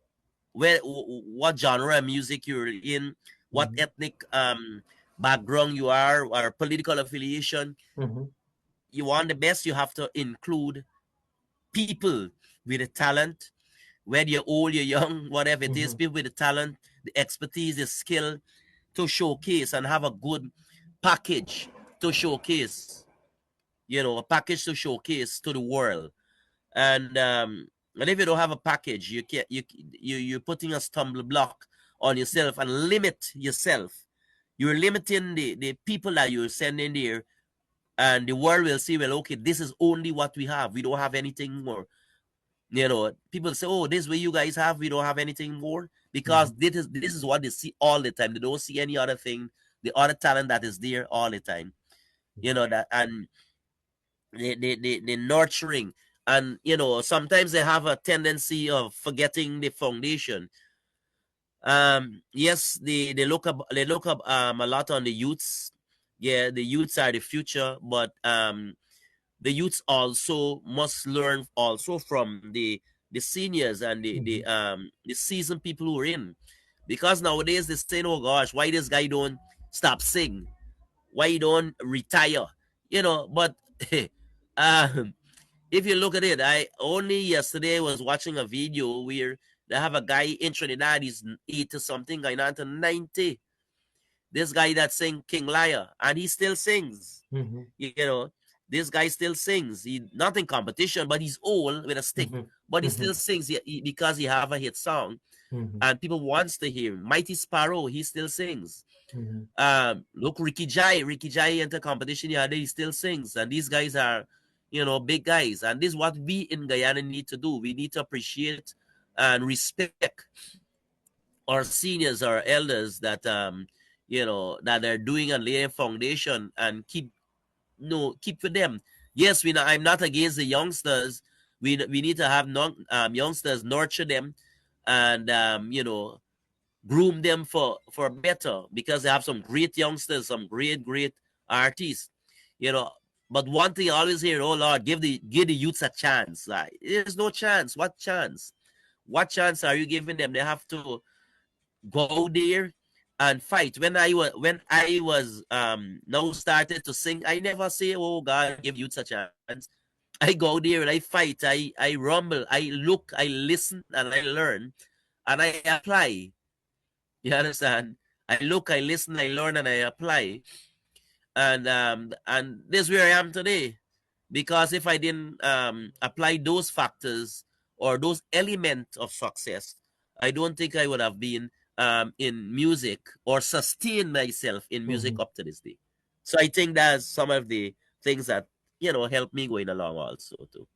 what genre of music you're in, what ethnic background you are, or political affiliation. You want the best, you have to include people with the talent, whether you're old, you're young, whatever it is, people with the talent, the expertise, the skill to showcase, and have a good package to showcase, you know, a package to showcase to the world. And if you don't have a package, you can't, you're putting a stumbling block on yourself and limit yourself, you're limiting the people that you're sending there, and the world will see, well, okay, this is only what we have. We don't have anything more. People say, oh, this is what you guys have. We don't have anything more, because this is what they see all the time. They don't see any other thing, the other talent that is there all the time. That, and the nurturing, and sometimes they have a tendency of forgetting the foundation. Yes, they look up a lot on the youths. Yeah, the youths are the future, but the youths also must learn also from the seniors and the seasoned people who are in, because nowadays they say, oh gosh, why this guy don't stop sing, why he don't retire, but if you look at it, I only yesterday was watching a video where they have a guy in Trinidad, he's 80 something, going on to 90. This guy that sing King Liar, and he still sings. This guy still sings. He not in competition, but he's old with a stick, but he still sings because he have a hit song, and people wants to hear him. Mighty Sparrow, he still sings. Look, Ricky Jai enter competition the other day, he still sings, and these guys are, big guys, and this is what we in Guyana need to do. We need to appreciate and respect our seniors, our elders that that are doing and laying foundation, and keep for them. Yes, I'm not against the youngsters. We need to have youngsters, nurture them, and groom them for better, because they have some great youngsters, some great artists. But one thing I always hear, oh Lord, give the youths a chance. Like, there's no chance. What chance? What chance are you giving them? They have to go there and fight. When I was now started to sing, I never say, oh God, give youths a chance. I go there and I fight. I rumble. I look. I listen and I learn, and I apply. You understand? I look, I listen, I learn, and I apply. And this is where I am today. Because if I didn't apply those factors or those elements of success, I don't think I would have been in music or sustain myself in music up to this day. So I think that's some of the things that help me going along also too.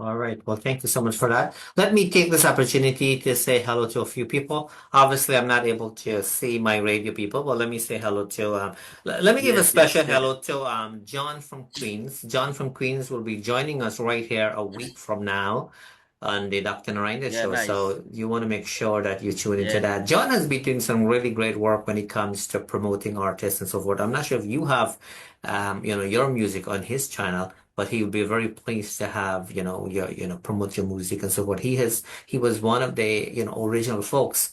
All right. Well, thank you so much for that. Let me take this opportunity to say hello to a few people. Obviously, I'm not able to see my radio people, but let me say hello to, let me give a special hello to John from Queens. John from Queens will be joining us right here a week from now on the Dr. Narine Dat Show. Nice. So you want to make sure that you tune into that. John has been doing some really great work when it comes to promoting artists and so forth. I'm not sure if you have, your music on his channel, but he would be very pleased to have, promote your music and so forth. He was one of the, original folks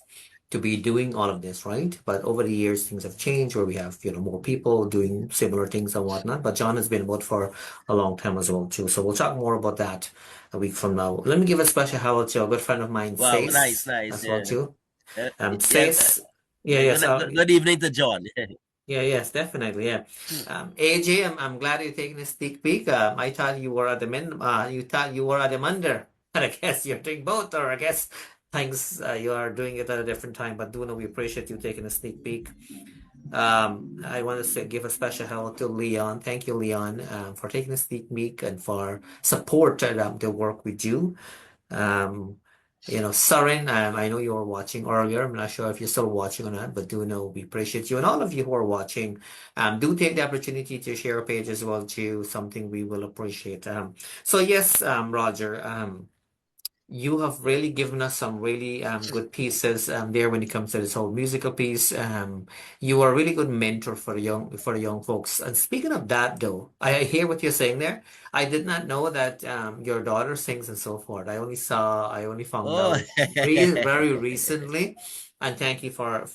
to be doing all of this, right? But over the years, things have changed where we have, more people doing similar things and whatnot. But John has been about for a long time as well, too. So we'll talk more about that a week from now. Let me give a special hello to a good friend of mine, wow, Sace, nice, as well, too. Sace, yes. Good evening to John. Yes, definitely. Yeah. AJ, I'm glad you're taking a sneak peek. I thought you were at the you thought you were at the Munder, but I guess you're doing both, or I guess things you are doing it at a different time. But do know we appreciate you taking a sneak peek. I want to give a special hello to Leon. Thank you, Leon, for taking a sneak peek and for support the work we do. Sarin, I know you were watching earlier. I'm not sure if you're still watching or not, but do know we appreciate you. And all of you who are watching, do take the opportunity to share a page as well too, something we will appreciate. So yes, Roger, you have really given us some really good pieces there when it comes to this whole musical piece. You are a really good mentor for the young folks. And speaking of that, though, I hear what you're saying there. I did not know that your daughter sings and so forth. I only found out very recently. And thank you for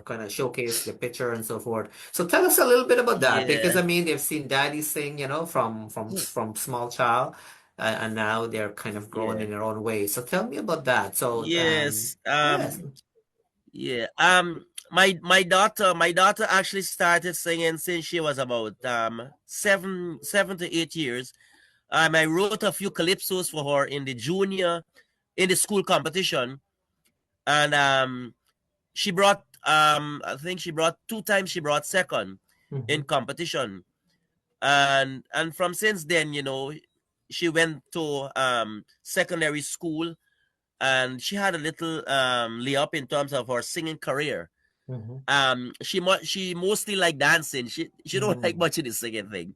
kind of showcase the picture and so forth. So tell us a little bit about that, because I mean they've seen daddy sing, from small child. And now they're kind of growing in their own way. So tell me about that. So yes, my daughter actually started singing since she was about 7 to 8 years. I wrote a few calypsos for her in the school competition, and she brought I think she brought 2 times. She brought second in competition, and from since then, she went to secondary school, and she had a little layup in terms of her singing career. She mostly like dancing. She don't like much of the singing thing,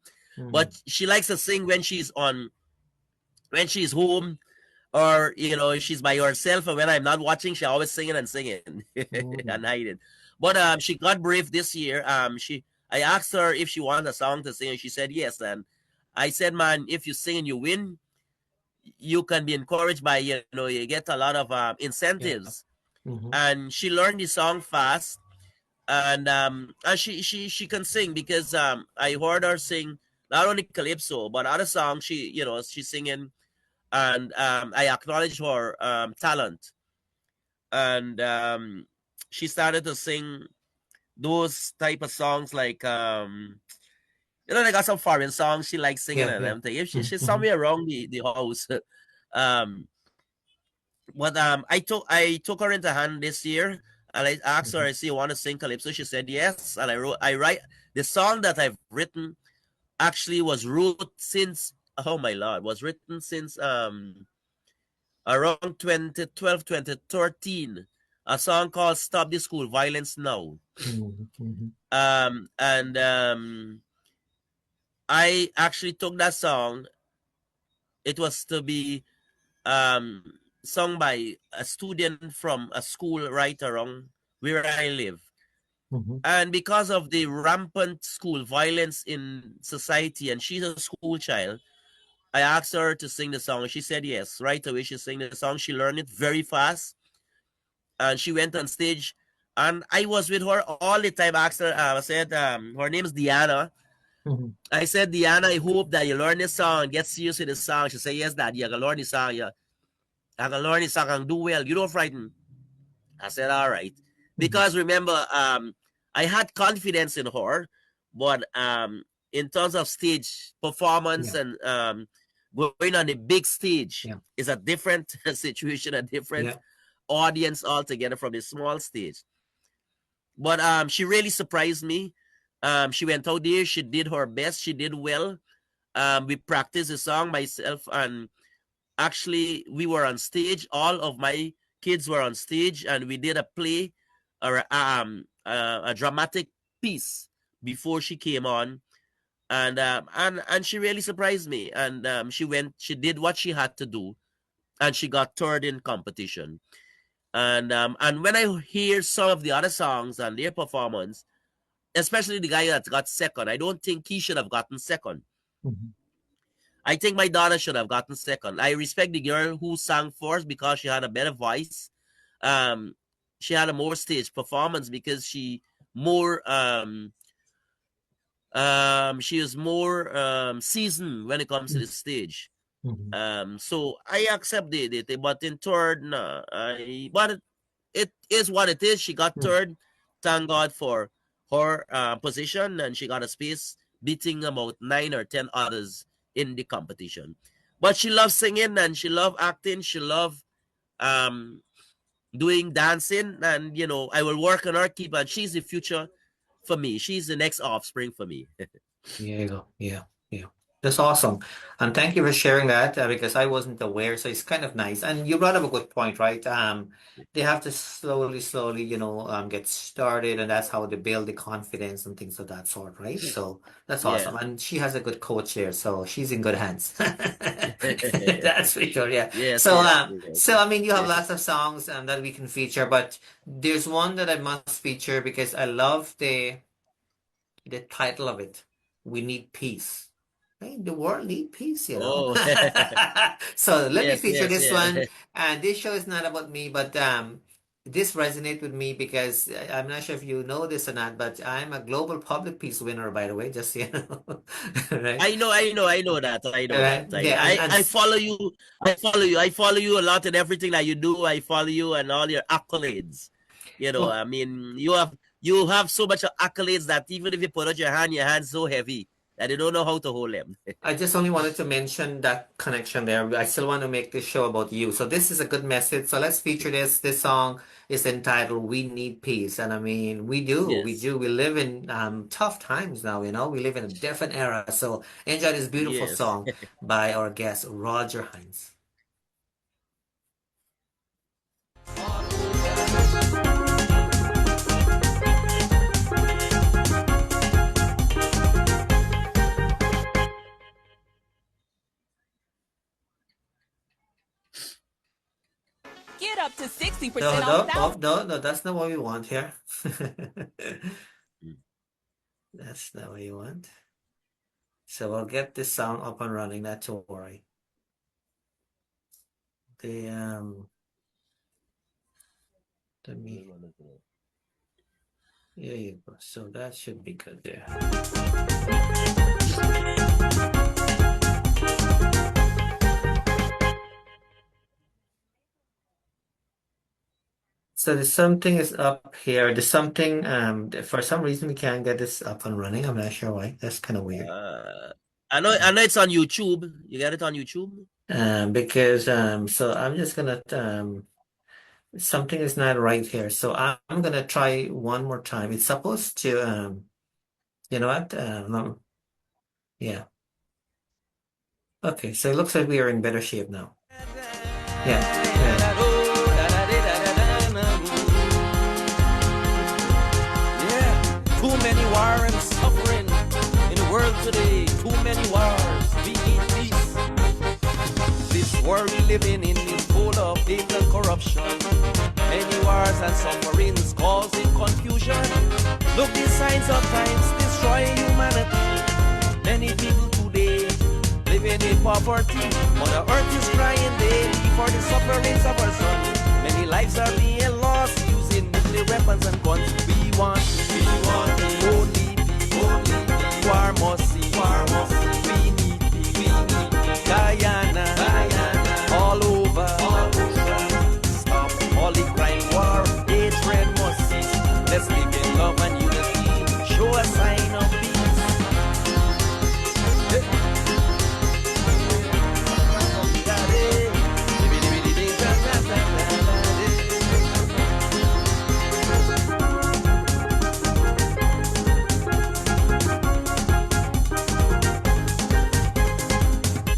but she likes to sing when she's home, or she's by herself. And when I'm not watching, she always singing and singing and hiding. But she got brave this year. I asked her if she wants a song to sing, and she said yes. And I said, man, if you sing and you win, you can be encouraged by you get a lot of incentives. And she learned the song fast, and she can sing, because I heard her sing not only calypso but other songs. She's singing, and I acknowledge her talent, and she started to sing those type of songs, like they got some foreign songs she likes singing and everything. If she's somewhere around the house. But I took her into hand this year, and I asked her, I say, you want to sing calypso? She said yes. And I write the song that I've written actually was wrote since, oh my Lord, was written since around 2012, 2013. A song called Stop the School Violence Now. And I actually took that song. It was to be sung by a student from a school right around where I live. And because of the rampant school violence in society, and she's a school child, I asked her to sing the song. She said yes. Right away, she sang the song. She learned it very fast. And she went on stage. And I was with her all the time. I asked her, I said, her name is Diana. I said, Diana, I hope that you learn this song and get serious with the song. She said, yes, Dad, you're going to learn the song. I can learn the song and do well. You don't frighten. I said, all right. Because remember, I had confidence in her, but in terms of stage performance and going on the big stage is a different situation, a different audience altogether from the small stage. But she really surprised me. She went out there. She did her best. She did well. We practiced the song, myself, and actually we were on stage. All of my kids were on stage, and we did a play or a dramatic piece before she came on, and she really surprised me. And she did what she had to do, and she got third in competition. And when I hear some of the other songs and their performance, especially the guy that got second, I don't think he should have gotten second. I think my daughter should have gotten second. I respect the girl who sang first because she had a better voice. She had a more stage performance because she was more seasoned when it comes to the stage. So I accept it, but in third, no. But it is what it is. She got third. Thank God for her position, and she got a space, beating about 9 or 10 others in the competition. But she loves singing, and she loves acting. She loves doing dancing, and I will work on her, keep, and she's the future for me. She's the next offspring for me. There you go. Yeah. That's awesome. And thank you for sharing that, because I wasn't aware. So it's kind of nice. And you brought up a good point, right? They have to slowly, get started. And that's how they build the confidence and things of that sort, right? So that's awesome. And she has a good coach there. So she's in good hands. That's for sure. Yeah. Yes, So, yes. so I mean, you have lots of songs that we can feature, but there's one that I must feature because I love the title of it. We Need Peace. Right? The world need peace, Oh. So let me Yes, feature yes, this yes. one. And this show is not about me, but this resonates with me because I'm not sure if you know this or not, but I'm a global public peace winner, by the way, just so you know. Right? I know that. I know Right? that. Yeah, and I follow you. I follow you a lot in everything that you do. I follow you and all your accolades. well, I mean, you have so much accolades that even if you put out your hand's so heavy. that they don't know how to hold them. I just only wanted to mention that connection there. I still want to make this show about you. So this is a good message. So let's feature this. This song is entitled "We Need Peace," and I mean, we do, we Yes. do. We live in tough times now. We live in a different era. So enjoy this beautiful Yes. song by our guest Roger Hinds. Get up to 60% No, off no, thousands. no, that's not what we want here. That's not what you want. So we'll get this song up and running, not to worry. Let me, there you go. So that should be good there. So the something is up here. The something, for some reason we can't get this up and running. I'm not sure why. That's kind of weird. I know it's on YouTube. You got it on YouTube? Because so I'm just gonna something is not right here. So I'm gonna try one more time. It's supposed to you know what? Yeah. Okay, so it looks like we are in better shape now. Yeah. Too many war and suffering in the world today. Too many wars. We need peace. This world we live in is full of hate and corruption. Many wars and sufferings causing confusion. Look, the signs of times destroying humanity. Many people today living in poverty. Mother Earth is crying daily for the sufferings of our sons. Many lives are being lost using nuclear weapons and guns. We want only peace. War must cease. We need peace. Guyana, all over. Stop all the crime, war, hatred must cease. Let's live in love and unity. Show a sign of peace.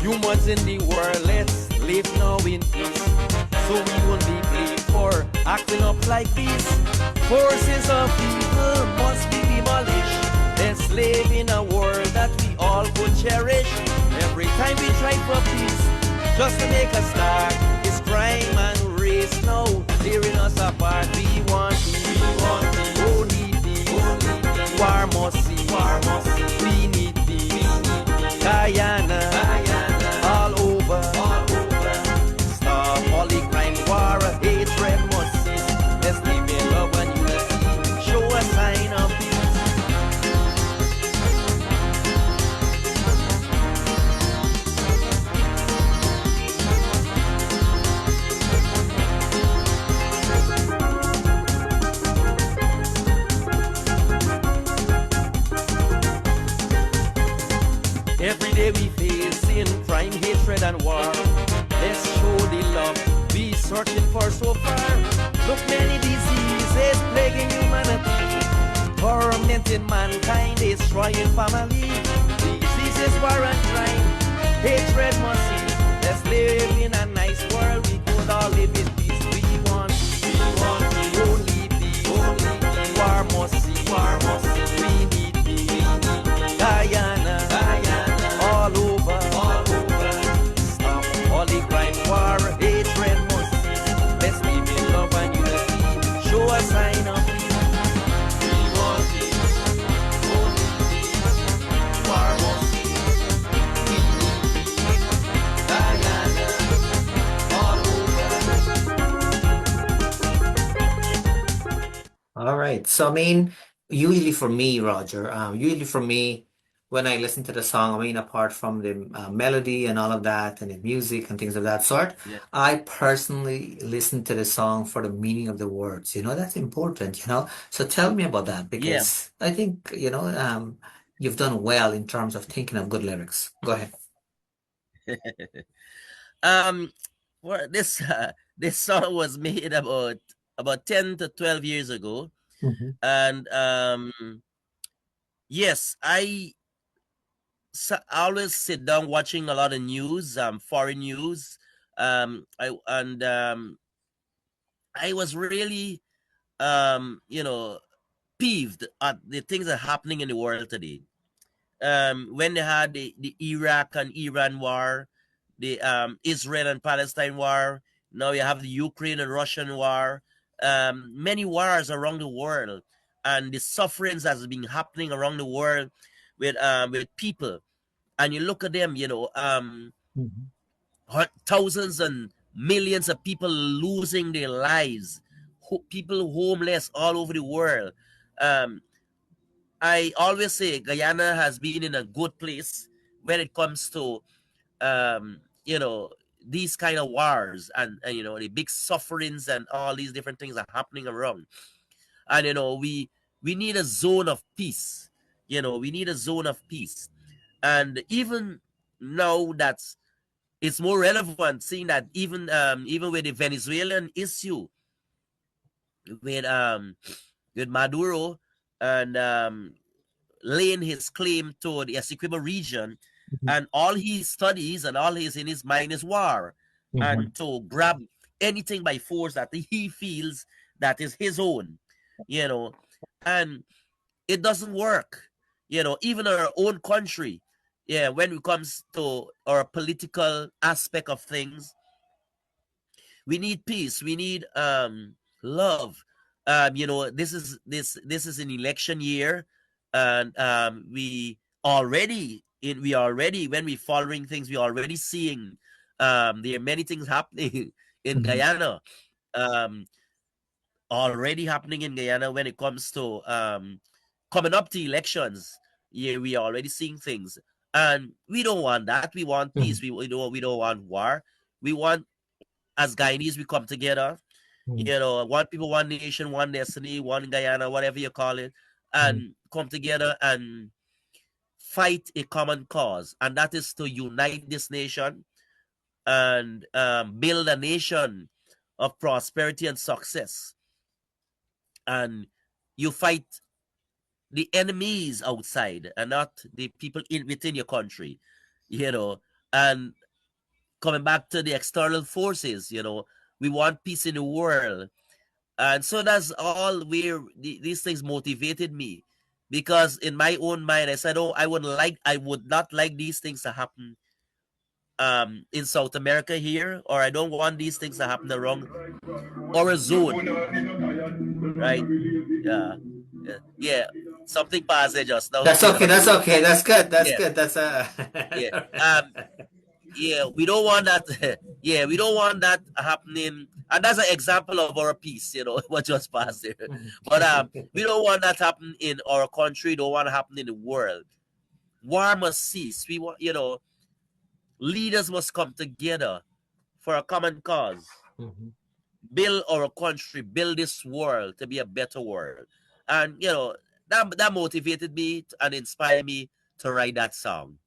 Humans in the world, let's live now in peace. So we won't be blamed for acting up like this. Forces of evil must be demolished. Let's live in a world that we all would cherish. Every time we try for peace, just to make a start, it's crime and race now tearing us apart. We want peace. Only peace. War must cease. We need peace. Guyana. All over. Stop all the crime, war, hatred must cease. Let's live in love and unity. Show a sign of peace. Every day we facing crime, hatred and war. Let's show the love we searching for so far. Look, many diseases plaguing humanity, tormenting mankind, destroying family. Diseases, war and crime, hatred must cease. Let's live in a nice world. We could all live in peace. We want only peace. War must cease. We need peace. Guyana. All over. Stop all the crime, war, hatred must cease. Let's live in love and unity. Show a sign of peace. We want peace. Only peace. War must cease. We need peace. Guyana. All over. All right. So I mean, usually for me, Roger, when I listen to the song, I mean, apart from the melody and all of that, and the music and things of that sort, Yeah. I personally listen to the song for the meaning of the words. That's important. So tell me about that, because I think, you've done well in terms of thinking of good lyrics. Go ahead. Um, well, this song was made about 10 to 12 years ago, Mm-hmm. and yes, I always sit down watching a lot of news, foreign news. I was really you know, peeved at the things that are happening in the world today. When they had the Iraq and Iran war, the Israel and Palestine war, now you have the Ukraine and Russian war, many wars around the world, and the sufferings that's been happening around the world with people. And you look at them, thousands and millions of people losing their lives, people homeless all over the world. Um, I always say Guyana has been in a good place when it comes to these kind of wars and the big sufferings and all these different things are happening around. And we need a zone of peace. We need a zone of peace. And even now that's it's more relevant, seeing that even with the Venezuelan issue with Maduro and laying his claim to the Essequibo region, and all he studies and all he's in his mind is war, Mm-hmm. and to grab anything by force that he feels that is his own, and it doesn't work. Even our own country, when it comes to our political aspect of things, we need peace, we need love. This is an election year, and we already when we following things, we already seeing there are many things happening in Mm-hmm. Guyana, um already happening in Guyana when it comes to coming up to elections. Yeah, we are already seeing things, and we don't want that. We want peace. We don't want war. We want, as Guyanese, we come together. One people, one nation, one destiny, one Guyana, whatever you call it, and come together and fight a common cause, and that is to unite this nation and build a nation of prosperity and success. And you fight the enemies outside and not the people within your country, and coming back to the external forces, we want peace in the world. And so that's all where these things motivated me, because in my own mind I said, oh, I would not like these things to happen in South America here, or I don't want these things to happen around our zone, right? Yeah, something passed there just now. That's okay. That's okay. That's good. That's Yeah, good. That's yeah. Yeah, we don't want that. Yeah, we don't want that happening. And that's an example of our peace, what just passed there. But we don't want that happen in our country. Don't want to happen in the world. War must cease. We want, leaders must come together for a common cause. Build our country, build this world to be a better world. And that motivated me and inspired me to write that song,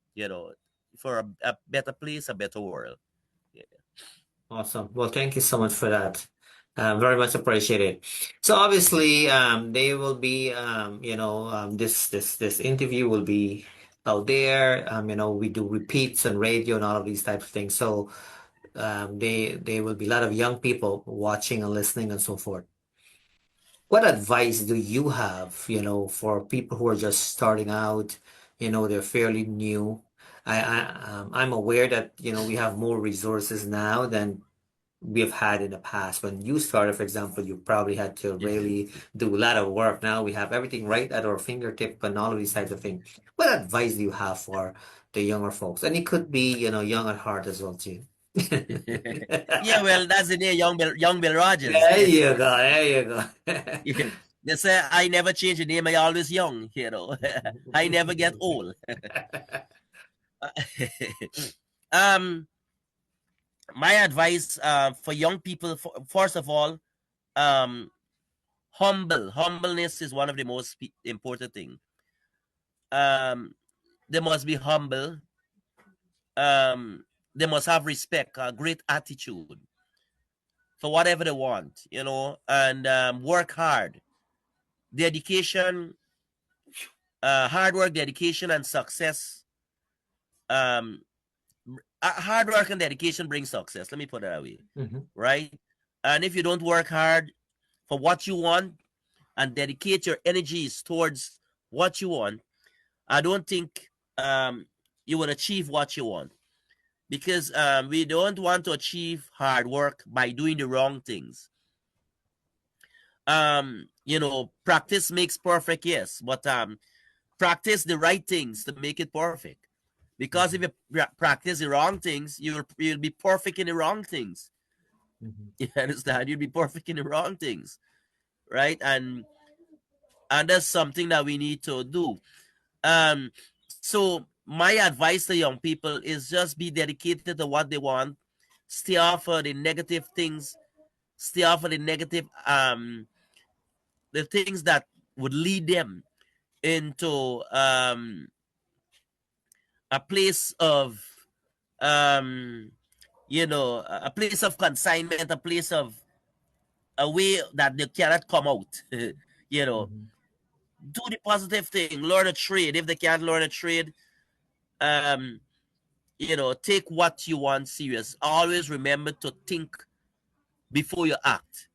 for a better place, a better world. Yeah. Awesome. Well, thank you so much for that. Very much appreciated. So obviously, they will be, this interview will be out there. We do repeats on radio and all of these types of things. So there will be a lot of young people watching and listening and so forth. What advice do you have, for people who are just starting out, they're fairly new. I'm aware that, we have more resources now than we've had in the past. When you started, for example, you probably had to really do a lot of work. Now we have everything right at our fingertip and all of these types of things. What advice do you have for the younger folks? And it could be, young at heart as well too. Yeah, well, that's the day, young Bill Rogers. There you go. There you go. Yeah. They say I never change the name. I always young. I never get old. My advice for young people, first of all, humbleness is one of the most important things. they must be humble. They must have respect, a great attitude for whatever they want, and work hard. Dedication, hard work, dedication, and success. Hard work and dedication brings success. Let me put it that way, right? And if you don't work hard for what you want and dedicate your energies towards what you want, I don't think you will achieve what you want, because we don't want to achieve hard work by doing the wrong things. Practice makes perfect, yes, but practice the right things to make it perfect. Because if you practice the wrong things, you'll be perfect in the wrong things. You understand? You'll be perfect in the wrong things, right? And that's something that we need to do. So my advice to young people is just be dedicated to what they want. Stay off of the negative things. Stay off of the negative, the things that would lead them into a place of, a place of consignment, a place of a way that they cannot come out. Do the positive thing, learn a trade. If they can't learn a trade, take what you want serious. Always remember to think before you act.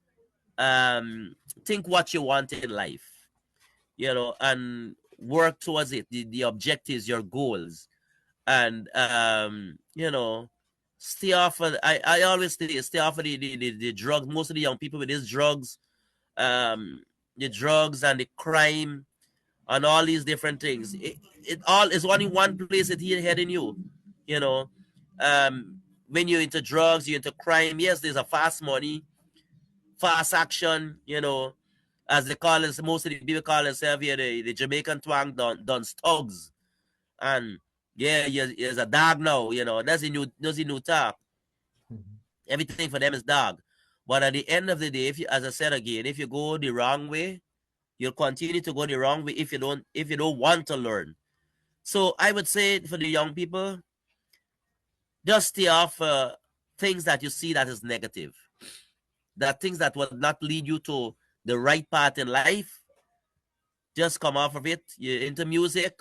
Think what you want in life, and work towards it. The objectives, your goals. And stay off of, I always stay off of the drugs. Most of the young people with these drugs, the drugs and the crime and all these different things, it all is only one place it heading you. When you're into drugs, you're into crime, yes, there's a fast money, fast action, as they call it. Most of the people call themselves here the Jamaican twang done thugs. And yeah, there's a dog now, that's a new talk. Everything for them is dog. But at the end of the day, as I said again, if you go the wrong way, you'll continue to go the wrong way if you don't want to learn. So I would say for the young people, just stay off things that you see that is negative. That things that will not lead you to the right path in life. Just come off of it. You're into music,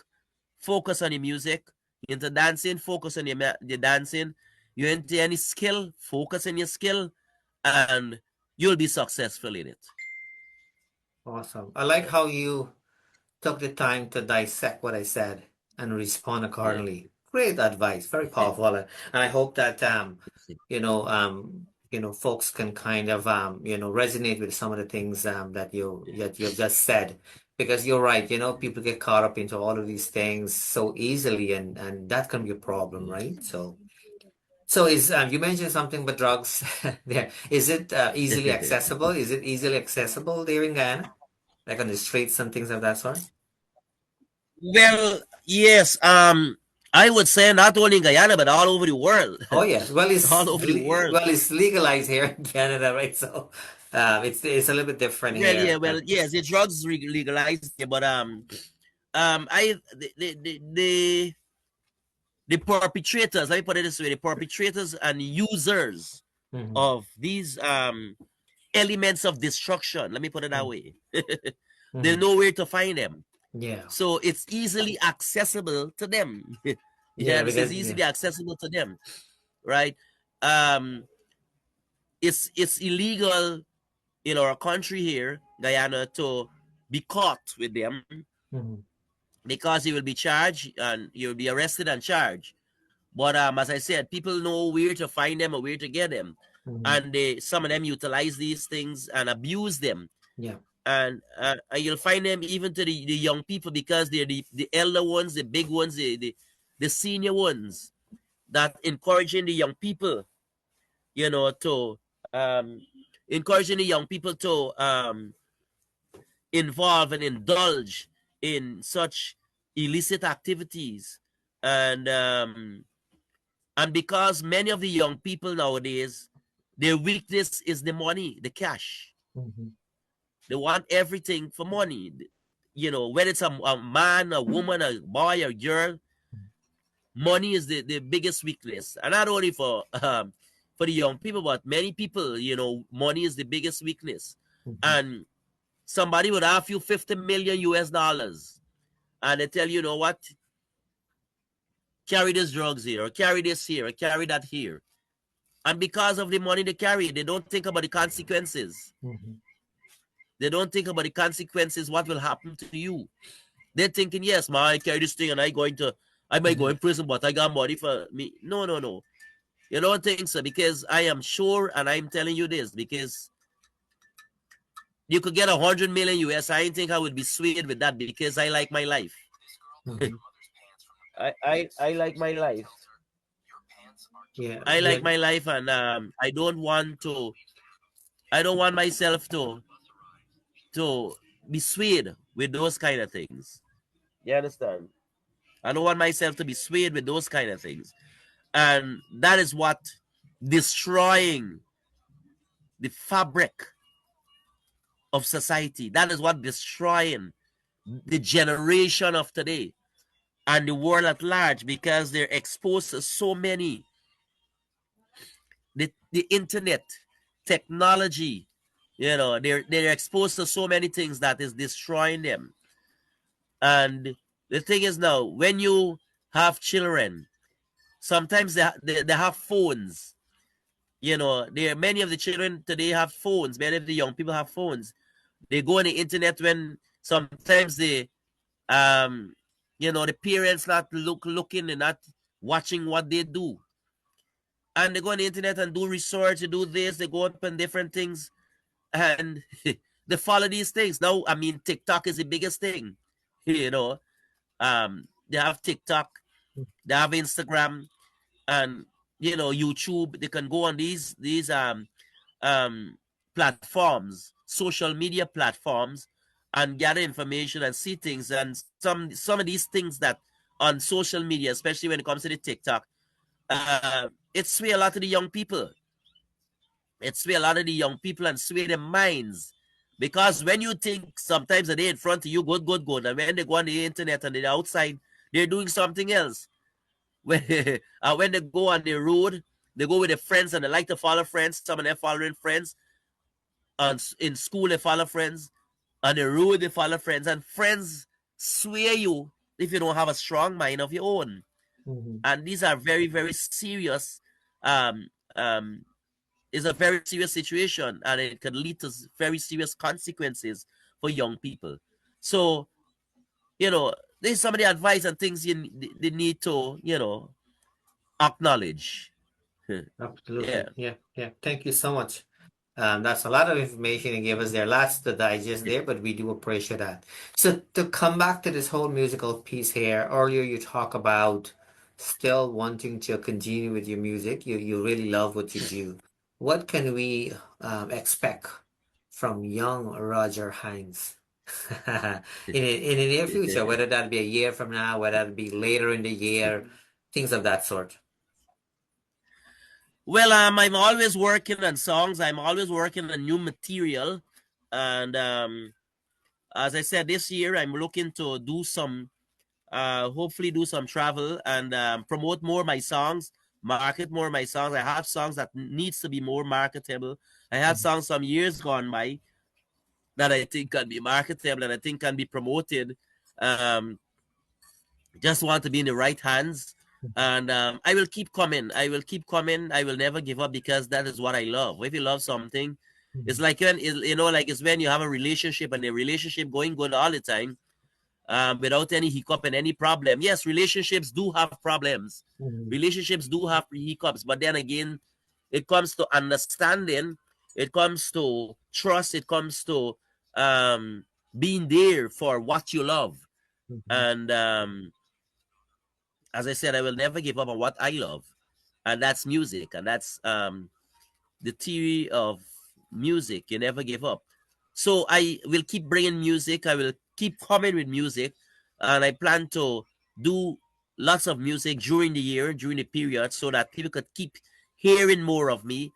focus on your music. You're into dancing, focus on your dancing. You're into any skill, focus on your skill, and you'll be successful in it. Awesome. I like how you took the time to dissect what I said and respond accordingly. Great advice, very powerful, and I hope that folks can kind of resonate with some of the things that you've just said, because you're right. People get caught up into all of these things so easily, and that can be a problem, right? So is you mentioned something about drugs there. Is it easily accessible? Is it easily accessible there in Guyana, like on the streets and things of that sort? Well, yes. I would say not only in Guyana, but all over the world. Oh yes, well, it's all over the world. Well, it's legalized here in Canada, right? So, it's a little bit different here. Yeah. Well, yes, the drugs legalized here, but the perpetrators. Let me put it this way: the perpetrators and users of these elements of destruction. Let me put it that way. There's nowhere to find them. Yeah. So it's easily accessible to them. It's easily accessible to them, right? It's illegal in our country here, Guyana, to be caught with them because you will be charged and you'll be arrested and charged. But as I said, people know where to find them or where to get them, and some of them utilize these things and abuse them. Yeah. And you'll find them even to the young people, because they're the elder ones, the big ones, the senior ones that encouraging the young people, to encouraging the young people to involve and indulge in such illicit activities. And because many of the young people nowadays, their weakness is the money, the cash. They want everything for money. you know, whether it's a man, a woman, a boy, a girl, money is the biggest weakness. And not only for the young people, but many people, you know, money is the biggest weakness. And somebody would offer you 50 million US dollars, and they tell you, you know what, carry these drugs here, or carry this here, or carry that here. And because of the money they carry, they don't think about the consequences. They don't think about the consequences, what will happen to you. They're thinking, yes, man, I carry this thing and I might go in prison, but I got money for me. No, no, no. You don't think so, because I am sure, and I'm telling you this, because you could get 100 million US. I didn't think I would be swayed with that, because I like my life. I like my life. Yeah, I like my life, and I don't want myself to be swayed with those kind of things. You understand? I don't want myself to be swayed with those kind of things. And that is what destroying the fabric of society. That is what destroying the generation of today and the world at large, because they're exposed to so many. The internet, technology, you know, they're exposed to so many things that is destroying them. And the thing is, now, when you have children, sometimes they have phones. You know, many of the children today have phones. Many of the young people have phones. They go on the internet when sometimes they, you know, the parents not looking and not watching what they do. And they go on the internet and do research, they do this, they go up on different things, and they follow these things. Now, I mean, TikTok is the biggest thing. You know, they have TikTok, they have Instagram, and you know, YouTube. They can go on these platforms, social media platforms, and gather information and see things. And some of these things that on social media, especially when it comes to the TikTok, it sway a lot of the young people. It sway a lot of the young people and sway their minds. Because when you think sometimes that they're in front of you, good, and when they go on the internet and they're outside, they're doing something else. When they go on the road, they go with their friends and they like to follow friends. Some of them following friends. In school, they follow friends. On the road, they follow friends. And friends sway you if you don't have a strong mind of your own. And these are very, very serious. Is a very serious situation, and it can lead to very serious consequences for young people. So, you know, there's some of the advice and things they need to, you know, acknowledge. Absolutely. Yeah. Thank you so much. That's a lot of information you gave us there. Lots to digest there, but we do appreciate that. So to come back to this whole musical piece here, earlier you talk about still wanting to continue with your music. You really love what you do. What can we expect from young Roger Hinds in the near future, whether that be a year from now, whether that be later in the year, things of that sort? Well, I'm always working on songs. I'm always working on new material. And as I said, this year I'm looking to do some, hopefully do some travel and promote more my songs, market more my songs. I have songs that needs to be more marketable. I had songs some years gone by that I think can be marketable and I think can be promoted. Just want to be in the right hands. And I will keep coming. I will never give up, because that is what I love. If you love something, it's like when, you know, like it's when you have a relationship and the relationship going good all the time, without any hiccup and any problem. Yes, relationships do have problems. Relationships do have hiccups, but then again, it comes to understanding, it comes to trust, it comes to being there for what you love. And as I said, I will never give up on what I love, and that's music, and that's the theory of music. You never give up. So I will keep bringing music. I will keep coming with music, and I plan to do lots of music during the year, during the period, so that people could keep hearing more of me,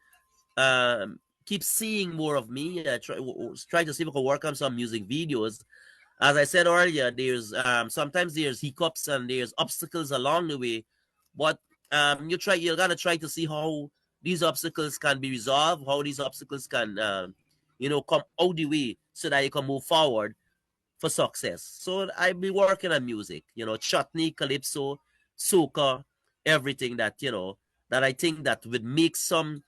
keep seeing more of me. Try to see if I can work on some music videos, as I said earlier, there's sometimes there's hiccups and there's obstacles along the way, but you're gonna try to see how these obstacles can be resolved, how these obstacles can come out the way so that you can move forward for success. So I be working on music, chutney, calypso, soca, everything that I think that would make some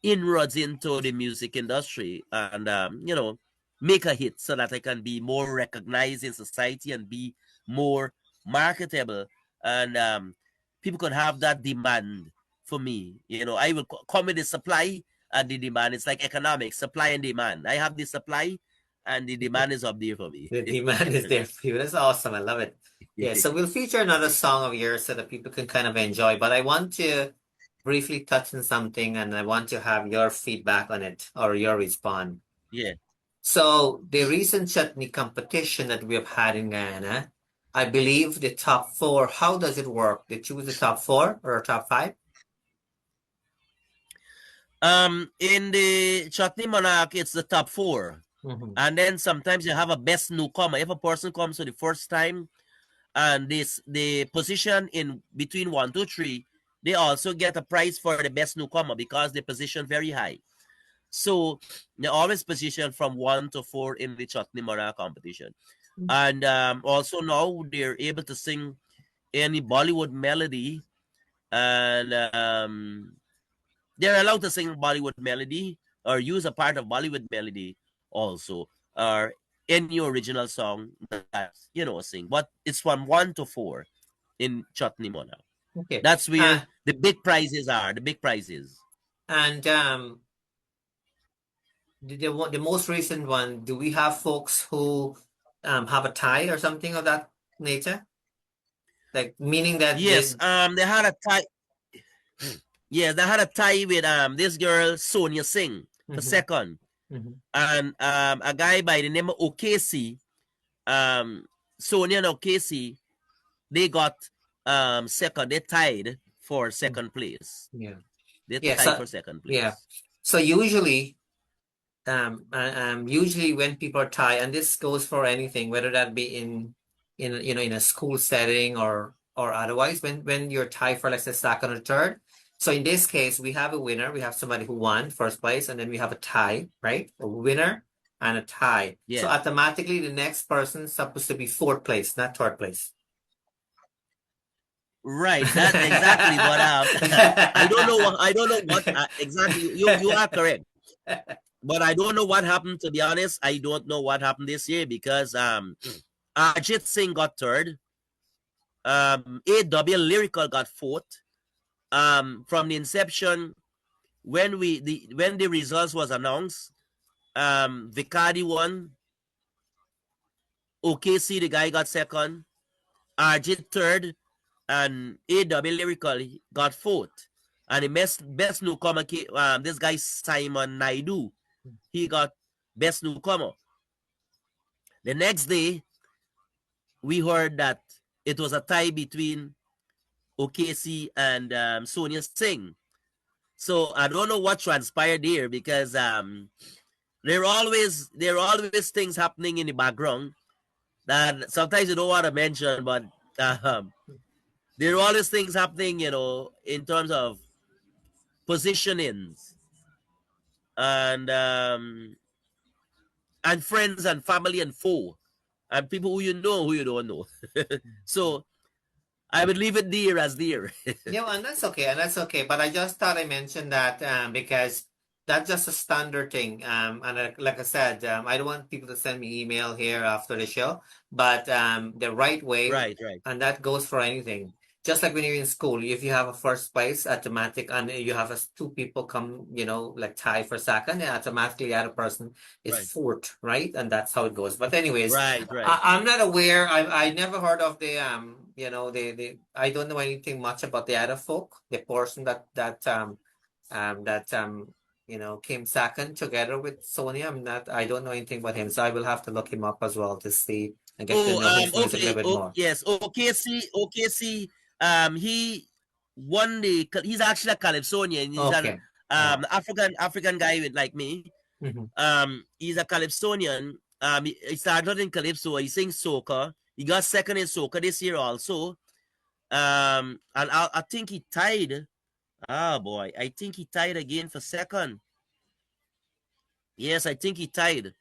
inroads into the music industry and make a hit so that I can be more recognized in society and be more marketable and people could have that demand for me. I will come with the supply and the demand. It's like economics, supply and demand. I have the supply and the demand is up there for me. The demand is there for you. That's awesome. I love it. Yeah, so we'll feature another song of yours so that people can kind of enjoy. But I want to briefly touch on something and I want to have your feedback on it or your response. Yeah. So the recent chutney competition that we have had in Guyana, I believe the top 4, how does it work? They choose the top 4 or top 5? In the Chutney Monarch, it's the top 4. Mm-hmm. And then sometimes you have a best newcomer. If a person comes for the first time and the position in between 1, 2, 3, they also get a prize for the best newcomer because they position very high. So they always position from 1 to 4 in the Chutney Monarch competition. And also now they're able to sing any Bollywood melody and they're allowed to sing Bollywood melody or use a part of Bollywood melody also, or any original song that sing. But it's from 1 to 4 in Chutney Monarch. Okay. That's where the big prizes are. The big prizes. And the most recent one, do we have folks who have a tie or something of that nature? Like meaning that yes, they had a tie. Yeah, they had a tie with this girl Sonia Singh for second, and a guy by the name of O'Casey, Sonia and O'Casey, they got second. They tied for second place. Yeah, they tied for second place. Yeah, so usually when people are tied, and this goes for anything, whether that be in a school setting or otherwise, when you're tied for, let's say, second or third. So in this case, we have a winner. We have somebody who won first place, and then we have a tie, right? A winner and a tie. Yeah. So automatically, the next person is supposed to be fourth place, not third place. Right. That's exactly what I don't know what exactly. You are correct. But I don't know what happened. To be honest, I don't know what happened this year because Ajit Singh got third. AW Lyrical got fourth. From the inception, when the results was announced, Vicardi won, OKC the guy got second, Arjit third, and AW Lyrical got fourth. And the best newcomer, this guy Simon Naidu, he got best newcomer. The next day, we heard that it was a tie between OKC and Sonia Singh. So I don't know what transpired there because there are always things happening in the background that sometimes you don't want to mention, but there are always things happening, in terms of positionings and friends and family and foe and people who you know, who you don't know. So I would leave it there as there. Yeah, and that's okay. But I just thought I mentioned that because that's just a standard thing. And like I said, I don't want people to send me email here after the show, but the right way, right. And that goes for anything. Just like when you're in school, if you have a first place, automatic, and you have two people come, like tie for second, and automatically the other person is fourth, right? And that's how it goes. But anyways, right. I'm not aware. I never heard of the I don't know anything much about the other folk. The person that came second together with Sonia. I don't know anything about him, so I will have to look him up as well to see and get to know his music a little bit more. Yes, OKC. He won he's actually a Calypsonian. He's an African guy like me. Mm-hmm. He's a Calypsonian He started in calypso. He sings soca. He got second in soca this year also. And I think he tied. Ah, boy, I think he tied again for second. Yes, I think he tied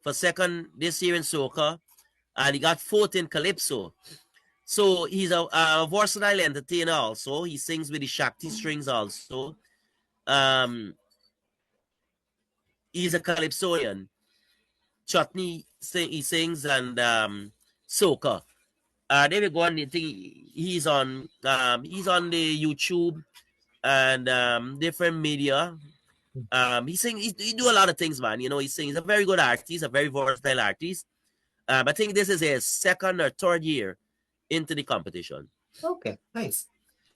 for second this year in soca, and he got fourth in calypso. So he's a versatile entertainer also. He sings with the Shakti strings also. He's a calypsoian. Chutney he sings and soca. There we go. And I think he's on the YouTube and different media. He sings. He do a lot of things, man. You know, he sings. He's a very good artist. A very versatile artist. I think this is his second or third year into the competition. Okay, nice.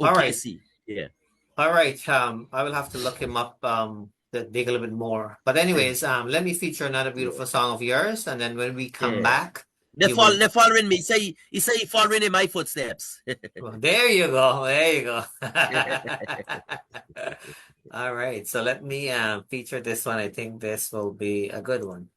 All right. OKC. Yeah. All right. I will have to look him up to dig a little bit more. But anyways, let me feature another beautiful song of yours, and then when we come back, they're following me. He say he following in my footsteps. well, there you go. There you go. All right. So let me feature this one. I think this will be a good one.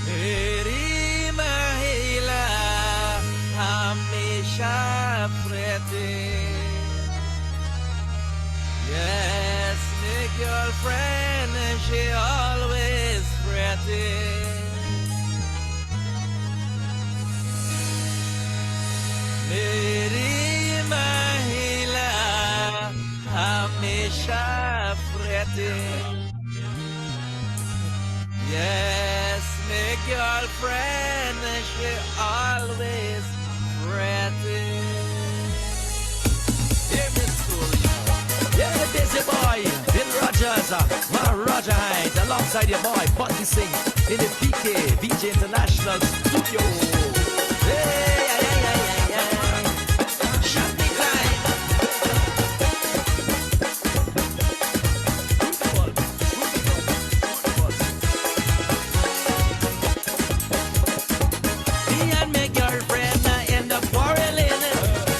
मेरी महिला हमेशा pretty. Yes, my girlfriend, she always pretty. मेरी महिला हमेशा pretty. Yes, my girlfriend, she always pretty. Hear me story. Yeah, busy boy, Bill Rogers, my Roger Hinds, alongside your boy, Bunty Sing, in the PK, VJ International Studio. Hey, Chutney time. Me and my girlfriend end up quarreling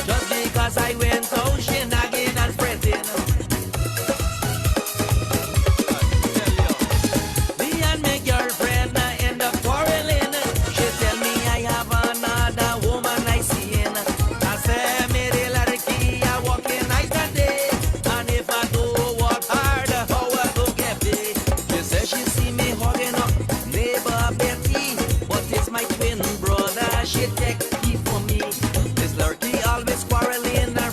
just because I went out shenanigans and fretting. Me and my girlfriend end up quarreling. She tell me I have another woman I seen. I say mere ladki I walking night and day, and if I do work hard, how I go get paid? She says she see me hugging up neighbor Betty, but it's my twin brother. She take tea for me. This lurky always quarreling and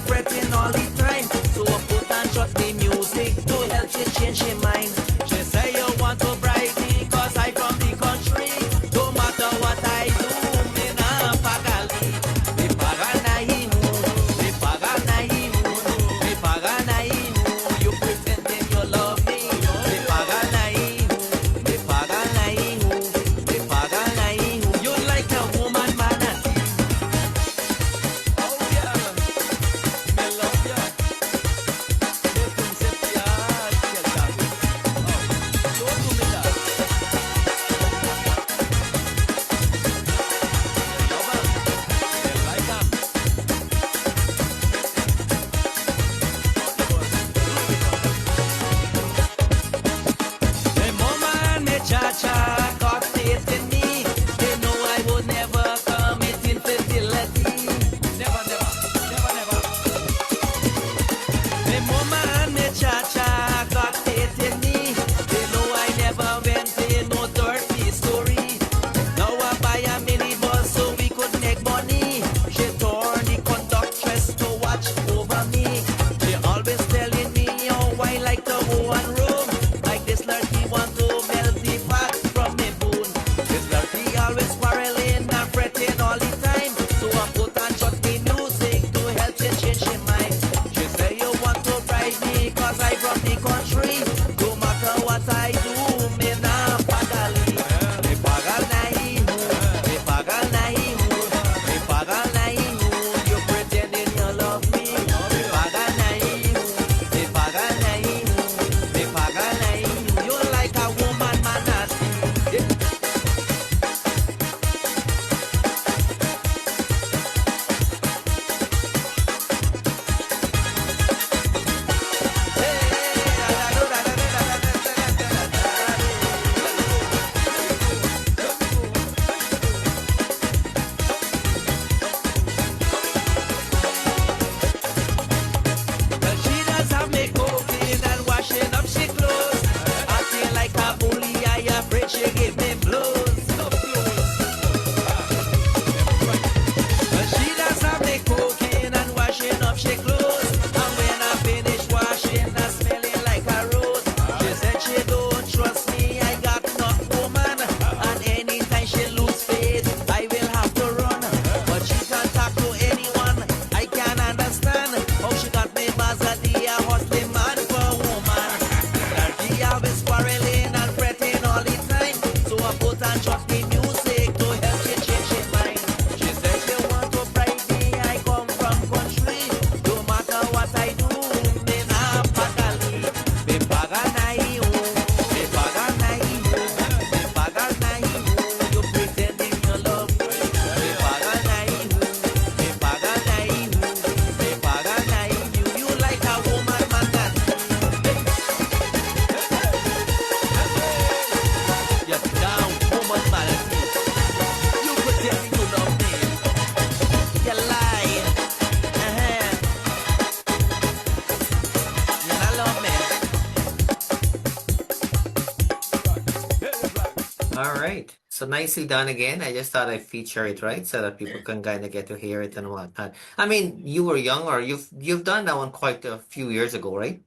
All right. So nicely done again. I just thought I'd feature it, right? So that people can kind of get to hear it and whatnot. I mean, you were young, or you've done that one quite a few years ago, right?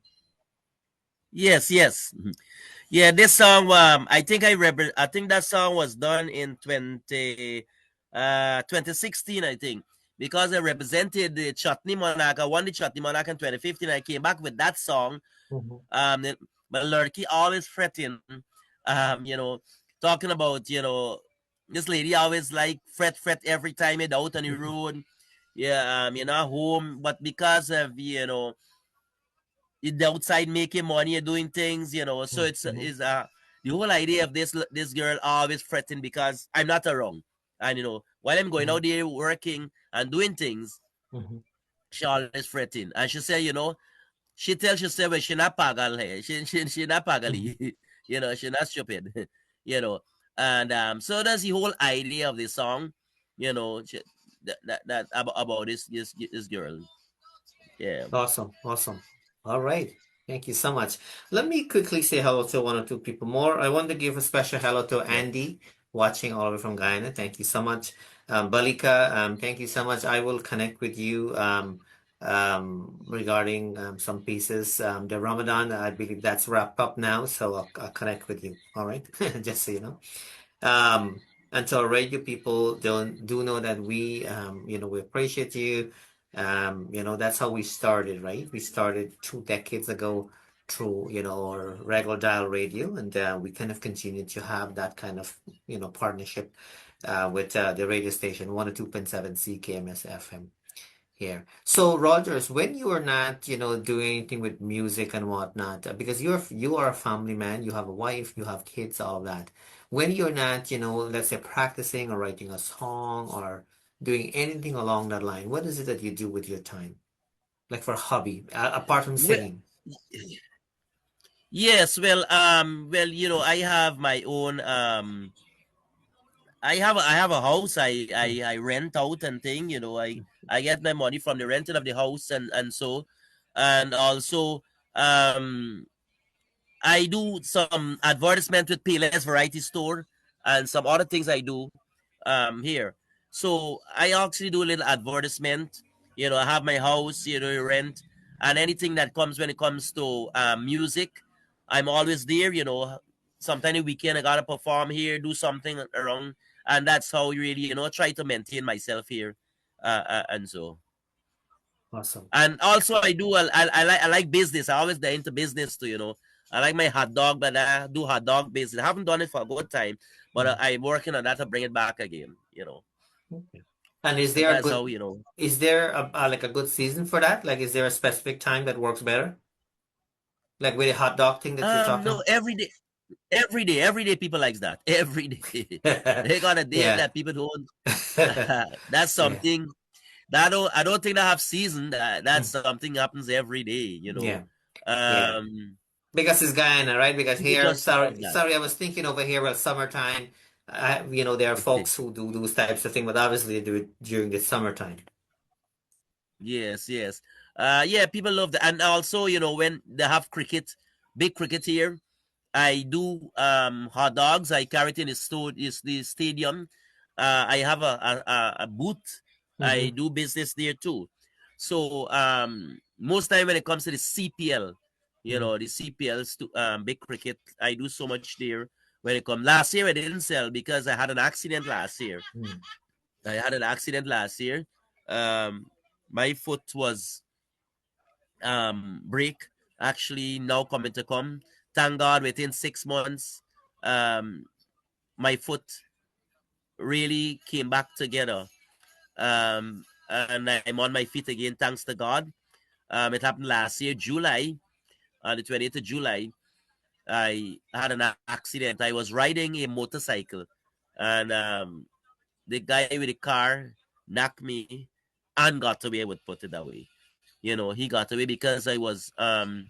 Yes, yes. Yeah, this song, I think that song was done in 2016, I think, because I represented the Chutney Monarch. I won the Chutney Monarch in 2015. I came back with that song. Mm-hmm. But Lurky always fretting, you know, talking about, this lady always like fret every time you're out on the road. Yeah, you're not home, but because of, the outside making money and doing things, so it's Mm-hmm. is the whole idea of this girl always fretting because I'm not around. And while I'm going out there working and doing things, Mm-hmm. she always fretting. And she said, she tells herself, well, she not pagal, hey. She not pagali. She not stupid. you know. And so that's the whole idea of the song, she, that about this girl. Yeah. Awesome. Awesome. All right. Thank you so much. Let me quickly say hello to one or two people more. I want to give a special hello to Yeah. Andy, watching all the way from Guyana. Thank you so much. Balika, thank you so much. I will connect with you regarding some pieces. The Ramadan, I believe that's wrapped up now, so I'll connect with you. All right. Just so you know. And so radio people don't do know that we appreciate you. That's how we started, right? We started 2 decades ago through, our regular dial radio, and we kind of continue to have that kind of, partnership with the radio station 102.7 CKMS FM here. So, Rogers, when you are not, doing anything with music and whatnot, because you are a family man, you have a wife, you have kids, all of that. When you're not, let's say practicing or writing a song or doing anything along that line, what is it that you do with your time, like for a hobby, apart from Well, singing? yes, well, I have my own I have a house. I rent out and thing. I get my money from the renting of the house and also um I do some advertisement with Payless Variety Store and some other things I do here. So I actually do a little advertisement. I have my house, rent, and anything that comes when it comes to music, I'm always there. Sometime a weekend I gotta perform here, do something around, and that's how you really, try to maintain myself here, and so. Awesome. And also, I like business. I always get into business too. I like my hot dog, but I do hot dog business. I haven't done it for a good time, but Mhm. I'm working on that to bring it back again. Okay. And is So there a that's good, how is there like a good season for that? Like, is there a specific time that works better? Like with the hot dog thing that you're No, talking every day people likes that. Every day about? they got a day Yeah. that people don't. That's Yeah. something I don't think they have season. That's Mm. something happens every day. Yeah. Yeah. Um, Because it's Guyana, right? Because people here, just love sorry, that. sorry, I was thinking over here, well, summertime, there are folks who do those types of things, but obviously they do it during the summertime. Yes, yes. Yeah, people love that. And also, when they have cricket, big cricket here, I do hot dogs. I carry it in the stadium. I have a booth. I Hmm. do business there too. So most time when it comes to the CPL, the CPLs to big cricket, I do so much there. When it come last year, I didn't sell because I had an accident last year. Hmm. I had an accident last year. Um, my foot was break actually now coming to come. Thank God within 6 months, um, my foot really came back together. And I'm on my feet again, thanks to God. It happened last year, July, the 28th of July. I had an accident. I was riding a motorcycle, and the guy with the car knocked me and got away with put it that way. He got away because I wasn't,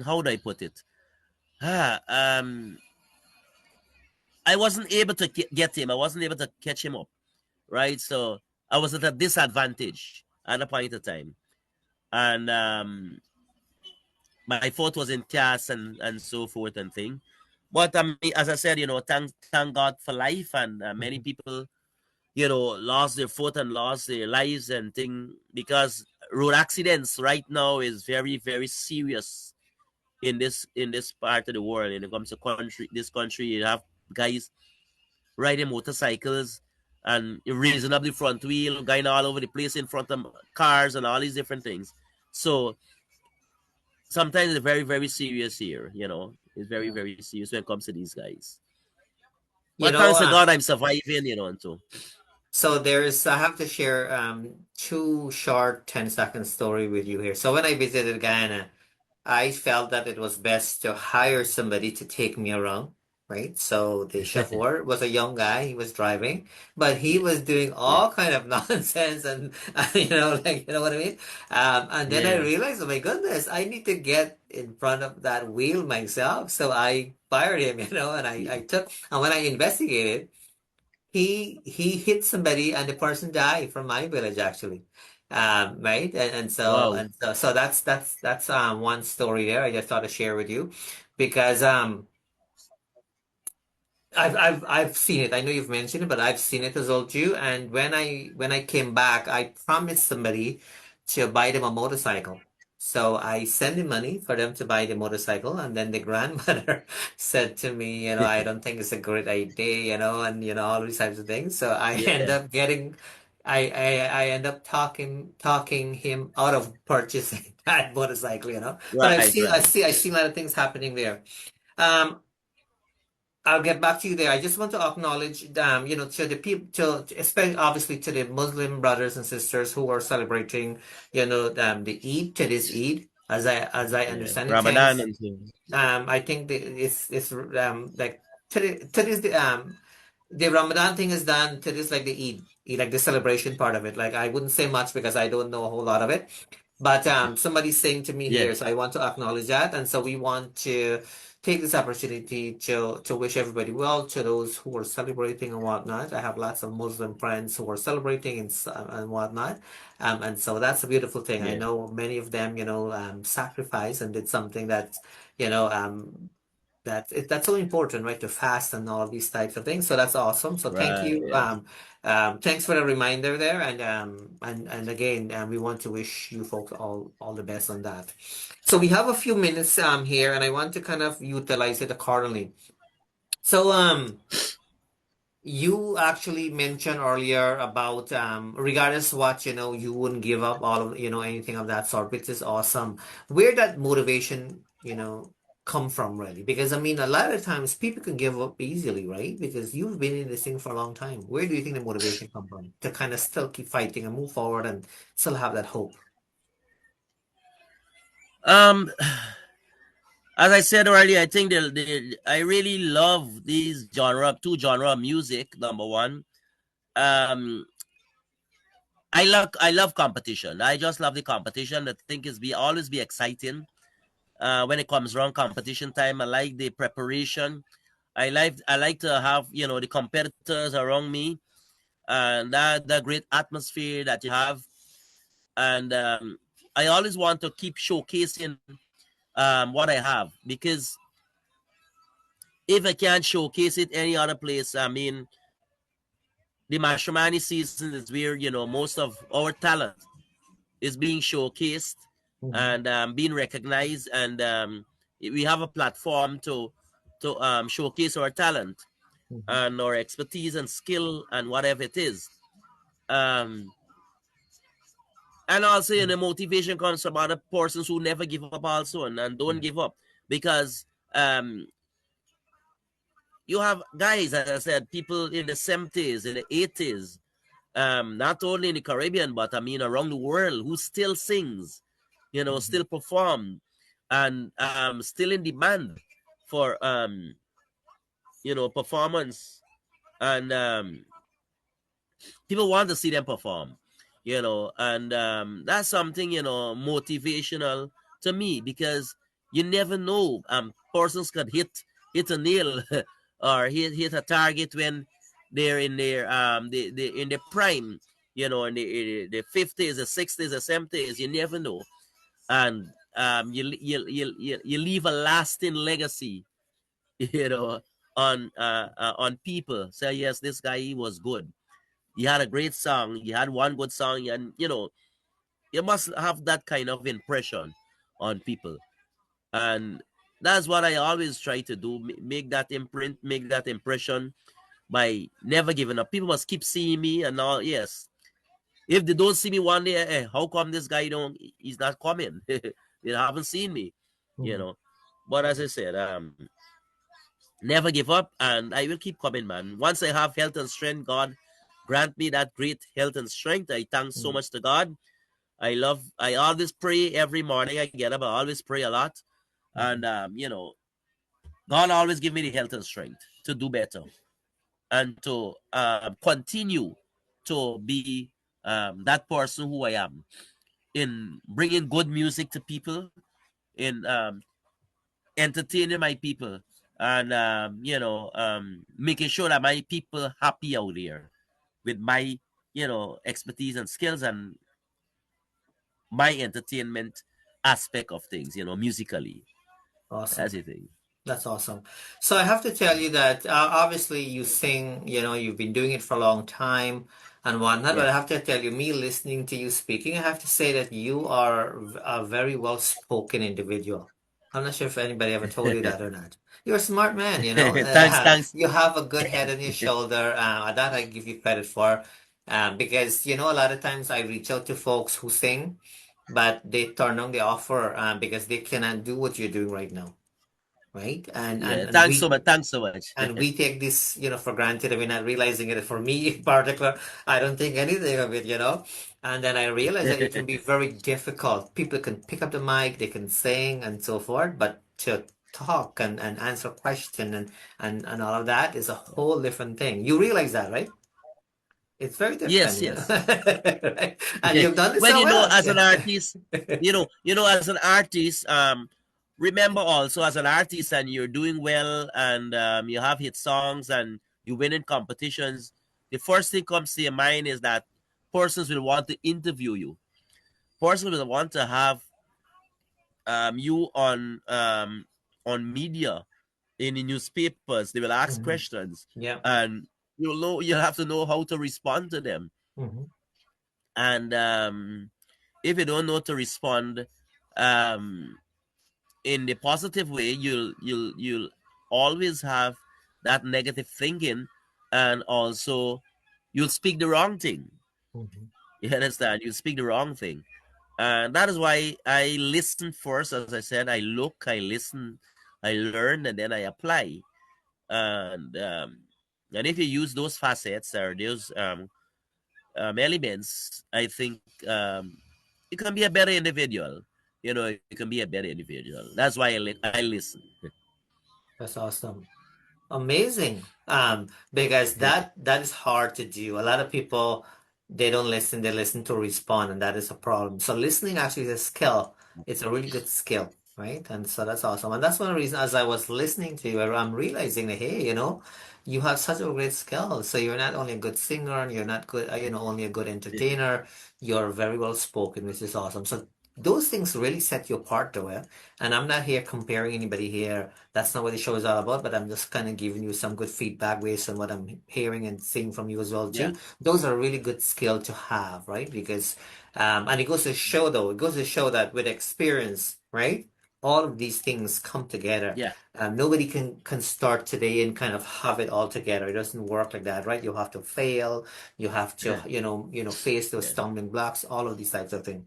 how do I put it? Ah, I wasn't able to get him. I wasn't able to catch him up, right? So I was at a disadvantage at a point of time. And my foot was in cast and so forth and thing. But I mean, as I said, thank God for life, and many Mhm. people, lost their foot and lost their lives and thing, because road accidents right now is very, very serious in this part of the world. When it comes to this country, you have guys riding motorcycles and raising up the front wheel, going all over the place in front of cars and all these different things. So sometimes it's very, very serious here. It's very, Yeah. very serious when it comes to these guys. You But know, thanks to God, I'm surviving. And so so I have to share two short 10-second story with you here. So when I visited Guyana, I felt that it was best to hire somebody to take me around, right? So the chauffeur was a young guy. He was driving, but he was doing yeah, all kind of nonsense and, like, you know what I mean? And then I yeah, realized, oh my goodness, I need to get in front of that wheel myself. So I fired him, and and when I investigated, he hit somebody and the person died from my village actually, right, wow, so that's one story there I just thought to share with you because I've seen it. I know you've mentioned it, but I've seen it as well too. And when I came back, I promised somebody to buy them a motorcycle. So I sent the money for them to buy the motorcycle, and then the grandmother said to me, I don't think it's a great idea, and all these types of things. So I end yeah, up I end up talking him out of purchasing that motorcycle. But right, right, I see a lot of things happening there. Um, I'll get back to you there. I just want to acknowledge, to the people, especially obviously to the Muslim brothers and sisters who are celebrating, the Eid, to this Eid, as I yeah. understand it. Ramadan Thanks. and so. I think it's like to this the Ramadan thing is done to this like the Eid, like the celebration part of it. Like I wouldn't say much because I don't know a whole lot of it. But somebody's saying to me Yeah, here, so I want to acknowledge that, and so we want to take this opportunity to wish everybody well, to those who are celebrating and whatnot. I have lots of Muslim friends who are celebrating and whatnot, and so that's a beautiful thing. I yeah, know many of them, sacrificed and did something that, you know, um, that's so important, right? To fast and all these types of things. So that's awesome. So thank right, you. yeah, Thanks for the reminder there, and again, we want to wish you folks all the best on that. So we have a few minutes here, and I want to kind of utilize it accordingly. So you actually mentioned earlier about regardless what, you wouldn't give up all of, anything of that sort, which is awesome. Where that motivation, come from really? Because I mean, a lot of times people can give up easily, right? Because you've been in this thing for a long time. Where do you think the motivation come from to kind of still keep fighting and move forward and still have that hope? um as I said earlier, I think I really love these two genre of music. Number one, um, I love competition. I just love the competition. I think is be always be exciting. When it comes around competition time, I like the preparation. I like to have the competitors around me, and that great atmosphere that you have. And I always want to keep showcasing what I have, because if I can't showcase it any other place, I mean, the matrimony season is where most of our talent is being showcased Mhm, and being recognized, and we have a platform to showcase our talent mhm, and our expertise and skill and whatever it is. Um, and also, motivation comes from other persons who never give up also, and don't mhm, give up, because um, you have guys, as I said, people in the 70s, in the 80s, not only in the Caribbean, but I mean around the world, who still sings, mhm, still perform, and still in demand for performance, and people want to see them perform, and that's something motivational to me, because you never know, persons could hit a nail or hit a target when they're in their in their prime, in the 50s, the 60s, the 70s. You never know, and you leave a lasting legacy you know, on people. Say yes, this guy, he was good. He had a great song. He had one good song, and you must have that kind of impression on people, and that's what I always try to do. Make that imprint, make that impression by never giving up. People must keep seeing me and all. Yes, if they don't see me one day, how come this guy don't? He's not coming. They haven't seen me, you Mhm. know. But as I said, never give up, and I will keep coming, man. Once I have health and strength, God grant me that great health and strength. I thank so Mhm. much to God. I always pray every morning. I get up, I always pray a lot, and Mhm. God always give me the health and strength to do better and to continue to be that person who I am in bringing good music to people, in entertaining my people, and making sure that my people happy out there with my expertise and skills and my entertainment aspect of things, musically. Awesome. That's the thing. That's awesome. So I have to tell you that obviously you sing, you've been doing it for a long time and whatnot, but Yeah. I have to tell you, me listening to you speaking, I have to say that you are a very well-spoken individual. I'm not sure if anybody ever told you that or not. You're a smart man, Thanks, thanks. You have a good head on your shoulder. That I give you credit for. Because, a lot of times I reach out to folks who sing, but they turn on the offer because they cannot do what you're doing right now, right? And and Yeah, and thanks so we much. Thanks so much. and we take this, for granted, and we're not realizing it. For me in particular, I don't think anything of it. And then I realize that it can be very difficult. People can pick up the mic, they can sing and so forth, but to talk and answer question and all of that is a whole different thing. You realize that, right? It's very different, Yes, yes. right? And you've done it Well, so well. as an artist, as an artist, remember also as an artist, and you're doing well, and you have hit songs, and you win in competitions. The first thing comes to your mind is that persons will want to interview you. Persons will want to have you on media, in the newspapers. They will ask Mhm. questions, Yeah. and you have to know how to respond to them. Mhm. And if you don't know to respond um, in the positive way, you'll always have that negative thinking, and also you'll speak the wrong thing. Mhm. You understand? You speak the wrong thing, and that is why I listen first. As I said, I look, I listen, I learn, and then I apply. And if you use those facets or those elements, I think you can be a better individual. You can be a better individual. That's why I listen. That's awesome. Amazing. Because that is hard to do. A lot of people they don't listen, they listen to respond, and that is a problem. So listening actually is a skill. It's a really good skill, right? And so that's awesome. And that's one reason as I was listening to you, I'm realizing that hey, you have such a great skill. So you're not only a good singer and you're not good, only a good entertainer, you're very well spoken, which is awesome. So those things really set you apart though, yeah? And I'm not here comparing anybody here. That's not what the show is all about, but I'm just kind of giving you some good feedback based on what I'm hearing and seeing from you as well Yeah, too. Those are really good skill to have, right? Because and it goes to show though, it goes to show that with experience, right? All of these things come together. yeah, Nobody can start today and kind of have it all together. It doesn't work like that, right? You have to fail. You have to, yeah, face those yeah. stumbling blocks, all of these types of things.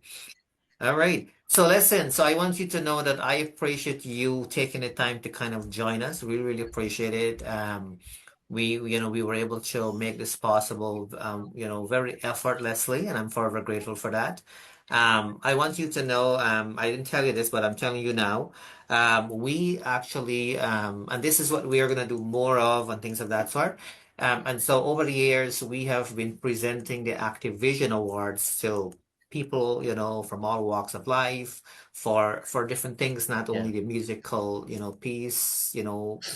All right. So listen, so I want you to know that I appreciate you taking the time to kind of join us. Really, really appreciate it. We were able to make this possible, very effortlessly, and I'm forever grateful for that. I want you to know, I didn't tell you this, but I'm telling you now. We actually, and this is what we are going to do more of and things of that sort. And so over the years, we have been presenting the Active Vision Awards to people, from all walks of life for different things, not Yeah. only the musical, piece,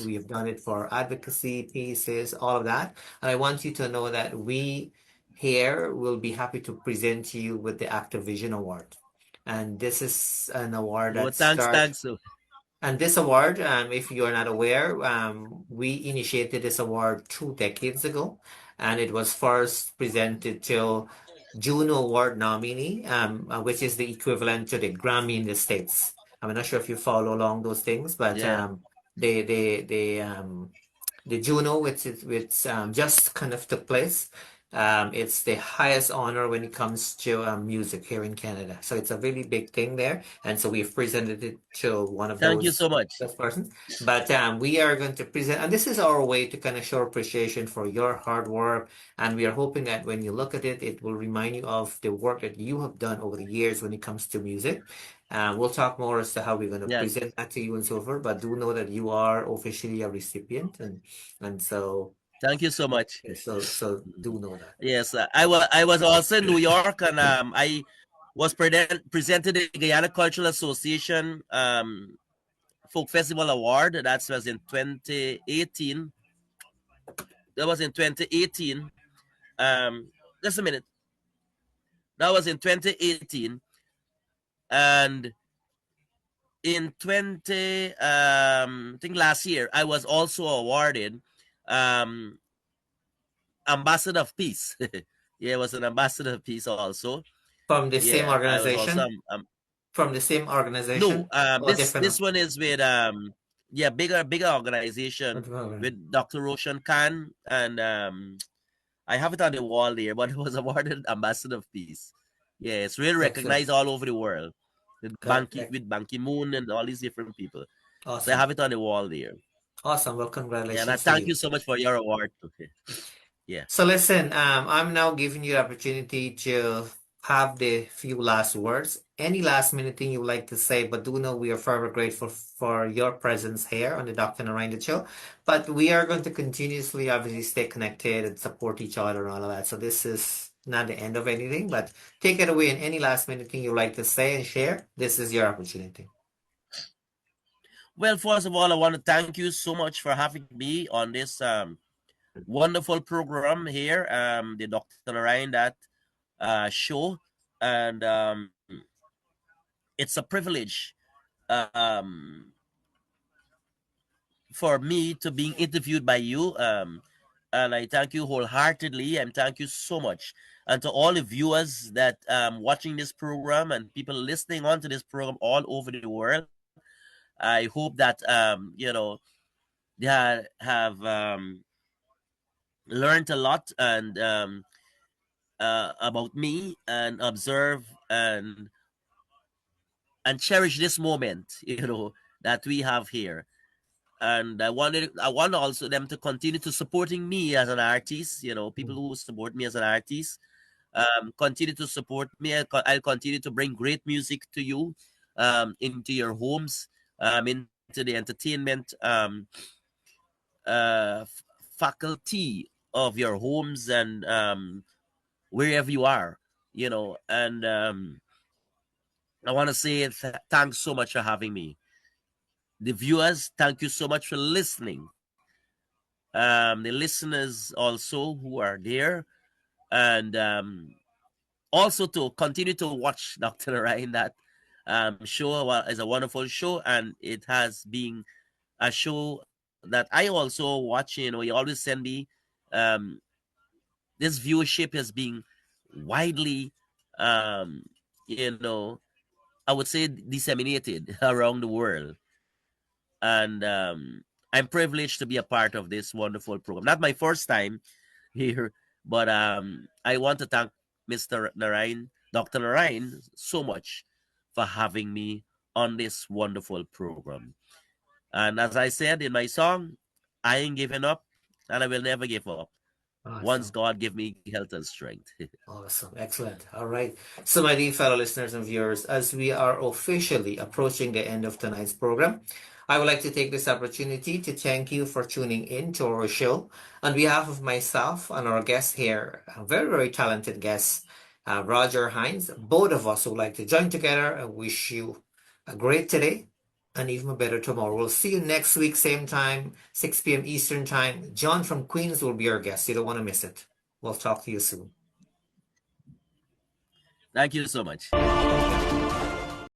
we have done it for advocacy pieces, all of that. And I want you to know that we here will be happy to present you with the Active Vision Award. And this is an award No, that thanks, starts thanks. So, And this award, if you are not aware, we initiated this award 2 decades ago, and it was first presented to Juno Award nominee, which is the equivalent to the Grammy in the States. I'm not sure if you follow along those things, but Yeah. the Juno, which just kind of took place. It's the highest honor when it comes to music here in Canada. So it's a really big thing there. And so we've presented it to one of Thank you those so much. persons. But we are going to present, and this is our way to kind of show appreciation for your hard work. And we are hoping that when you look at it, it will remind you of the work that you have done over the years when it comes to music. We'll talk more as to how we're going to Yes. present that to you and so forth, but do know that you are officially a recipient, and so Thank you so much. so do know that. Yes, I was also in New York, and I was presented the Guyana Cultural Association Folk Festival Award. That was in 2018. That was in 2018. Just a minute. That was in 2018, and in 20 I think last year I was also awarded Ambassador of Peace. Yeah, I was an Ambassador of Peace also. From the same Yeah, I was also organization? From the same no, organization? Or different? this one is with yeah, bigger organization with Dr. Roshan Khan, and I have it on the wall there, but it was awarded Ambassador of Peace. Yeah, it's really recognized all over the world with Ban Ki-moon and all these different people. So I Awesome. have it on the wall there. Awesome. Well, Yeah, and congratulations to thank you so much for your award. Okay. Yeah. So listen, I'm now giving you the opportunity to have the few last words. Any last minute thing you would like to say, but do know we are forever grateful for your presence here on the Dr. Narine Dat Show. But we are going to continuously, obviously, stay connected and support each other and all of that. So this is not the end of anything, but take it away. And any last minute thing you would like to say and share, this is your opportunity. Well, first of all, I want to thank you so much for having me on this wonderful program here, the Dr. Narine Dat Show, and it's a privilege for me to being interviewed by you, and I thank you wholeheartedly, and thank you so much. And to all the viewers that watching this program and people listening onto this program all over the world, I hope that they have learned a lot and about me, and observe and cherish this moment, that we have here. And I want also them to continue to supporting me as an artist. People who support me as an artist, continue to support me. I'll continue to bring great music to you, into your homes, into the entertainment faculty of your homes, and wherever you are, and I want to say thanks so much for having me. The viewers, thank you so much for listening. The listeners also who are there, and also to continue to watch Dr. Narine Dat show. Is a wonderful show, and it has been a show that I also watch. You always send me. This viewership has been widely, I would say, disseminated around the world. And I'm privileged to be a part of this wonderful program. Not my first time here, but I want to thank Mr. Narine, Dr. Narine, so much for having me on this wonderful program. And as I said in my song, I ain't giving up, and I will never give up. Awesome. Once God give me health and strength. Awesome. Excellent. All right. So my dear fellow listeners and viewers, as we are officially approaching the end of tonight's program, I would like to take this opportunity to thank you for tuning in to our show. On behalf of myself and our guest here, a very, very talented guest, Roger Hinds, both of us would like to join together and wish you a great today and even a better tomorrow. We'll see you next week, same time, 6 p.m. Eastern Time. John from Queens will be our guest. You don't want to miss it. We'll talk to you soon. Thank you so much.